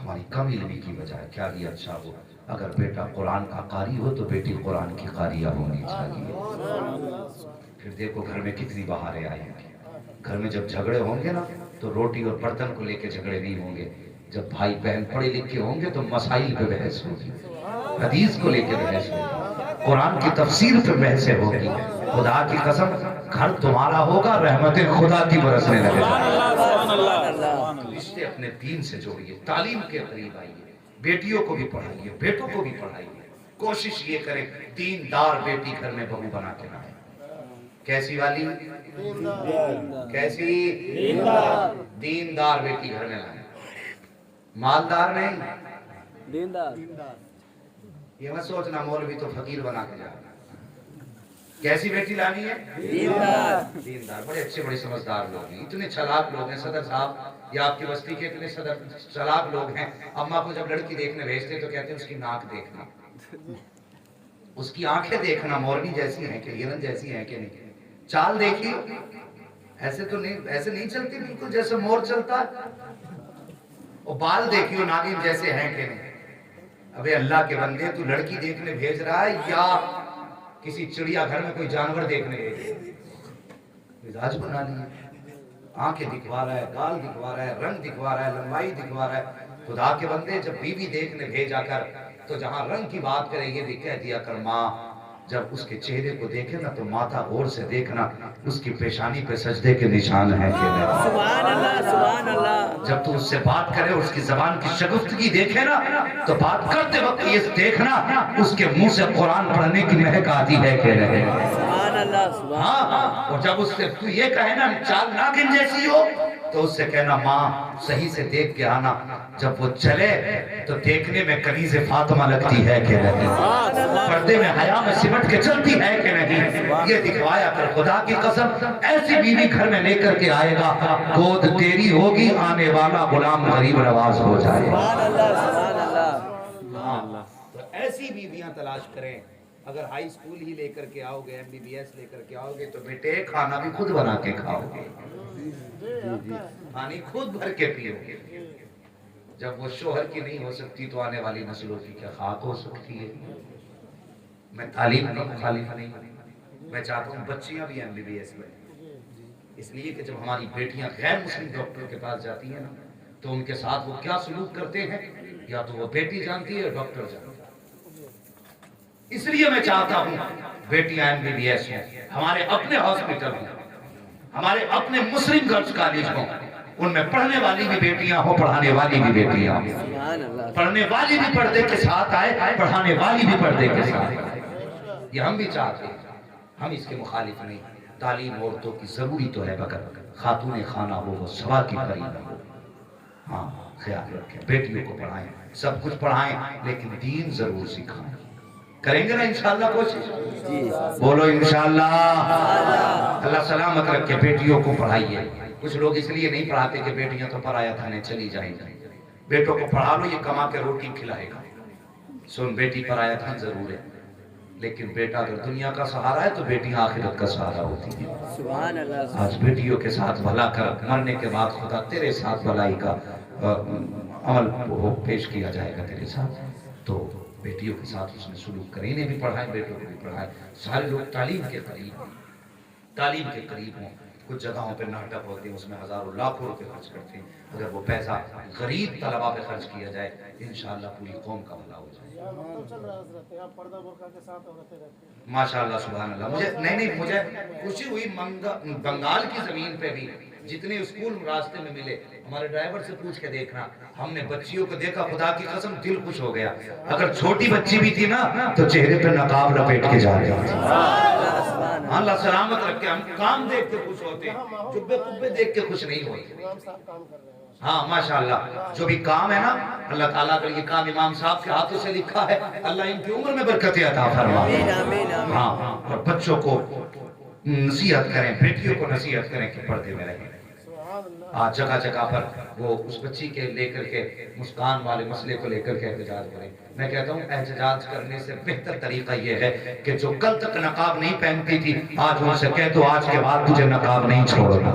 ہماری کم علمی کی وجہ ہے. کیا ہی اچھا ہو اگر بیٹا قرآن کا قاری ہو تو بیٹی قرآن کی قاریہ ہونی چاہیے. پھر دیکھو گھر میں کتنی بہاریں آئیں گی. گھر میں جب جھگڑے ہوں گے نا تو روٹی اور برتن کو لے کے جھگڑے نہیں ہوں گے. جب بھائی بہن پڑھے لکھے ہوں گے تو مسائل پہ بحث ہوگی, حدیث کو لے کے بحث ہوگی, قرآن کی تفسیر پہ بحثیں ہوگی. خدا کی قسم گھر تمہارا ہوگا, رحمت خدا کی برسنے لگے. رشتے اپنے دین سے جوڑیے, تعلیم کے قریب آئیے, بیٹیوں کو بھی پڑھائیے, بیٹوں کو بھی پڑھائیے. کوشش یہ کریں دیندار بیٹی گھر میں بہو بنا کے لائیں. کیسی والی؟ کیسی؟ دیندار بیٹی گھر میں لائیں, مالدار نہیں, دیندار. یہ مت سوچنا مولوی تو فقیر بنا کے جائے. کیسی بیٹی لانی ہے؟ دیندار. دیندار. بڑے اچھے بڑے سمجھدار لوگ ہیں, اتنے چلاک لوگ ہیں. صدر صاحب یا آپ کی بستی کے اتنے چلاک لوگ ہیں. اماں کو جب لڑکی دیکھنے بھیجتے تو کہتے ہیں اس کی ناک دیکھنا, اس کی آنکھیں دیکھنا, مورنی جیسی ہیں کہ ہرن جیسی ہیں کہ نہیں, چال دیکھی ایسے تو نہیں, ایسے نہیں چلتی بالکل جیسے مور چلتا ہے, اور بال دیکھیو ناگن جیسے ہیں کہ نہیں. ابے اللہ کے بندے تو لڑکی دیکھنے بھیج رہا ہے یا کسی چڑیا گھر میں کوئی جانور دیکھنے گئے؟ مزاج بنا لیے, آنکھیں دکھوا رہا ہے, گال دکھوا رہا ہے, رنگ دکھوا رہا ہے, لمبائی دکھوا رہا ہے. خدا کے بندے جب بیوی دیکھنے بھیجا کر تو جہاں رنگ کی بات کرے یہ بھی کہہ دیا کر ماں جب اس کے چہرے کو دیکھے نا تو ماتھا غور سے دیکھنا, اس کی پیشانی پہ سجدے کے نشان ہیں کہ نہیں. سبحان اللہ, سبحان اللہ. جب تو اس سے بات کرے اس کی زبان کی شگفتگی دیکھے نا تو بات کرتے وقت یہ دیکھنا اس کے منہ سے قرآن پڑھنے کی مہک آتی ہے کہ نہیں. سبحان اللہ, سبحان. ہاں, اور جب اس سے تو یہ کہے نا چال ناگن جیسی ہو تو اس سے کہنا ماں صحیح سے دیکھ کے آنا, جب وہ چلے تو دیکھنے میں کنیز فاطمہ لگتی ہے کہ نہیں, پردے میں حیا میں سمٹ کے چلتی ہے کہ نہیں. یہ دکھوایا کر خدا کی قسم. ایسی بیوی گھر میں لے کر کے آئے گا گود تیری ہوگی, آنے والا غلام غریب نواز ہو جائے. سبحان اللہ, سبحان اللہ. تو ایسی بیویاں تلاش کریں. اگر ہائی اسکول ہی لے کر کے آؤ گے, MBBS لے کر کے آؤ گے تو بیٹے کھانا بھی خود بنا کے کھاؤ گے, پانی خود بھر کے پیو گے. جب وہ شوہر کی نہیں ہو سکتی تو آنے والی نسلوں کی کیا خاک ہو سکتی ہے. میں تعلیم کا مخالف نہیں, میں چاہتا ہوں بچیاں بھی MBBS میں, اس لیے کہ جب ہماری بیٹیاں غیر مسلم ڈاکٹر کے پاس جاتی ہیں نا تو ان کے ساتھ وہ کیا سلوک کرتے ہیں یا تو وہ بیٹی جانتی ہے ڈاکٹر جانتا ہے. اس لیے میں چاہتا ہوں بیٹیاں MBBS ہوں, ہمارے اپنے ہاسپٹل ہوں, ہمارے اپنے مسلم گرلز کالج ہوں, ان میں پڑھنے والی بھی بیٹیاں ہوں, پڑھانے والی بھی بیٹیاں ہوں. سبحان اللہ. پڑھنے والی بھی پردے کے ساتھ آئے, پڑھانے والی بھی پردے کے ساتھ آئے. یہ ہم بھی چاہتے ہیں, ہم اس کے مخالف نہیں. تعلیم عورتوں کی ضروری تو ہے مگر خاتون خانہ ہو وہ سوا کی پری نہ ہو. ہاں خیال رکھیں, بیٹیوں کو پڑھائیں, سب کچھ پڑھائیں لیکن دین ضرور سکھائیں. کریں گے نا انشاءاللہ کوشش؟ بولو انشاءاللہ. اللہ سلامت رکھے. بیٹیوں کو پڑھائیے. کچھ لوگ اس لیے نہیں پڑھاتے کہ بیٹیاں تو پرایا تھانے چلی جائیں گی. بیٹوں کو پڑھا لو, یہ کما کے روٹی کھلائے گا. سن, بیٹی پرایا تھا ضرور ہے لیکن بیٹا اگر دنیا کا سہارا ہے تو بیٹیاں آخرت کا سہارا ہوتی ہیں. سبحان اللہ. آج بیٹیوں کے ساتھ بھلا کر, مرنے کے بعد خدا تیرے ساتھ بھلائی کا عمل پیش کیا جائے گا تیرے ساتھ. تو بیٹیوں کے ساتھ اس نے سلوک کریں, انہیں بھی پڑھائیں, بیٹوں کو بھی پڑھائیں. سارے لوگ تعلیم کے قریب ہوں, تعلیم کے قریب ہوں. کچھ جگہوں پہ ناٹک ہوتے ہیں, اس میں ہزاروں لاکھوں روپے خرچ کرتے ہیں. اگر وہ پیسہ غریب طلبہ پہ خرچ کیا جائے انشاءاللہ پوری قوم کا بھلا ہو جائے. چل رہا ہے حضرت, یہاں پردہ برقع کے ساتھ عورتیں رہتی ہیں. ماشاءاللہ سبحان اللہ. مجھے خوشی ہوئی بنگال کی زمین پہ بھی جتنے اسکول راستے میں ملے, ہمارے ڈرائیور سے پوچھ کے دیکھنا, ہم نے بچیوں کو دیکھا خدا کی قسم دل خوش ہو گیا. اگر چھوٹی بچی بھی تھی نا تو چہرے پہ نقاب لپیٹ کے جا رہی تھی. اللہ سلامت رکھے. ہم کام دیکھ کے خوش ہوتے ہیں, جبے قبے دیکھ کے خوش نہیں ہوتے. امام صاحب کام کر رہے ہیں. ہاں ماشاءاللہ, جو بھی کام ہے نا اللہ تعالیٰ کا یہ کام امام صاحب کے ہاتھوں سے لکھا ہے, اللہ ان کی عمر میں برکت عطا فرمائے. ہاں, اور بچوں کو نصیحت کریں, بیٹیوں کو نصیحت کریں کہ پردے میں رہیں. آج جگہ جگہ پر وہ اس بچی کے لے کر کے مسکان والے مسئلے کو لے کر کے احتجاج کریں. میں کہتا ہوں احتجاج کرنے سے بہتر طریقہ یہ ہے کہ جو کل تک نقاب نہیں پہنتی تھی آج ان سے کہہ دو آج کے بعد تجھے نقاب نہیں چھوڑنا.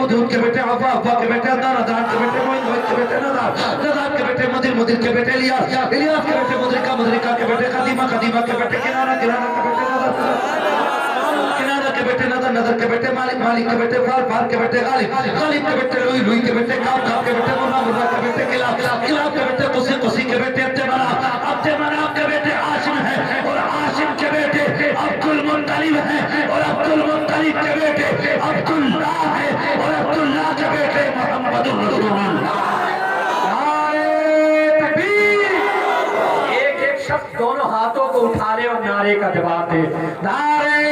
ودود کے بیٹے عفا کے بیٹے عدنان کے بیٹے معین کے بیٹے نذار کے بیٹے مدر کے بیٹے الیاس کے بیٹے مدرکہ کے بیٹے قدیمہ کے بیٹے کنانہ کے بیٹے کنانہ کے بیٹے نظر کے بیٹے مالک کے بیٹے فار کے بیٹے غالب کے بیٹے لوئی کے بیٹے کاب کے بیٹے مرہ کے بیٹے کلاب کے بیٹے قسی کے بیٹے عبد مناف کے بیٹے عاشم ہے اور عاشم کے بیٹے عبد المطلب ہے اور عبد المطلب کے بیٹے عبداللہ ہے اور عبداللہ کے بیٹے محمد رسول اللہ۔ ایک ایک شخص دونوں ہاتھوں کو اٹھا لے اور نعرے کا جواب دے، نعرے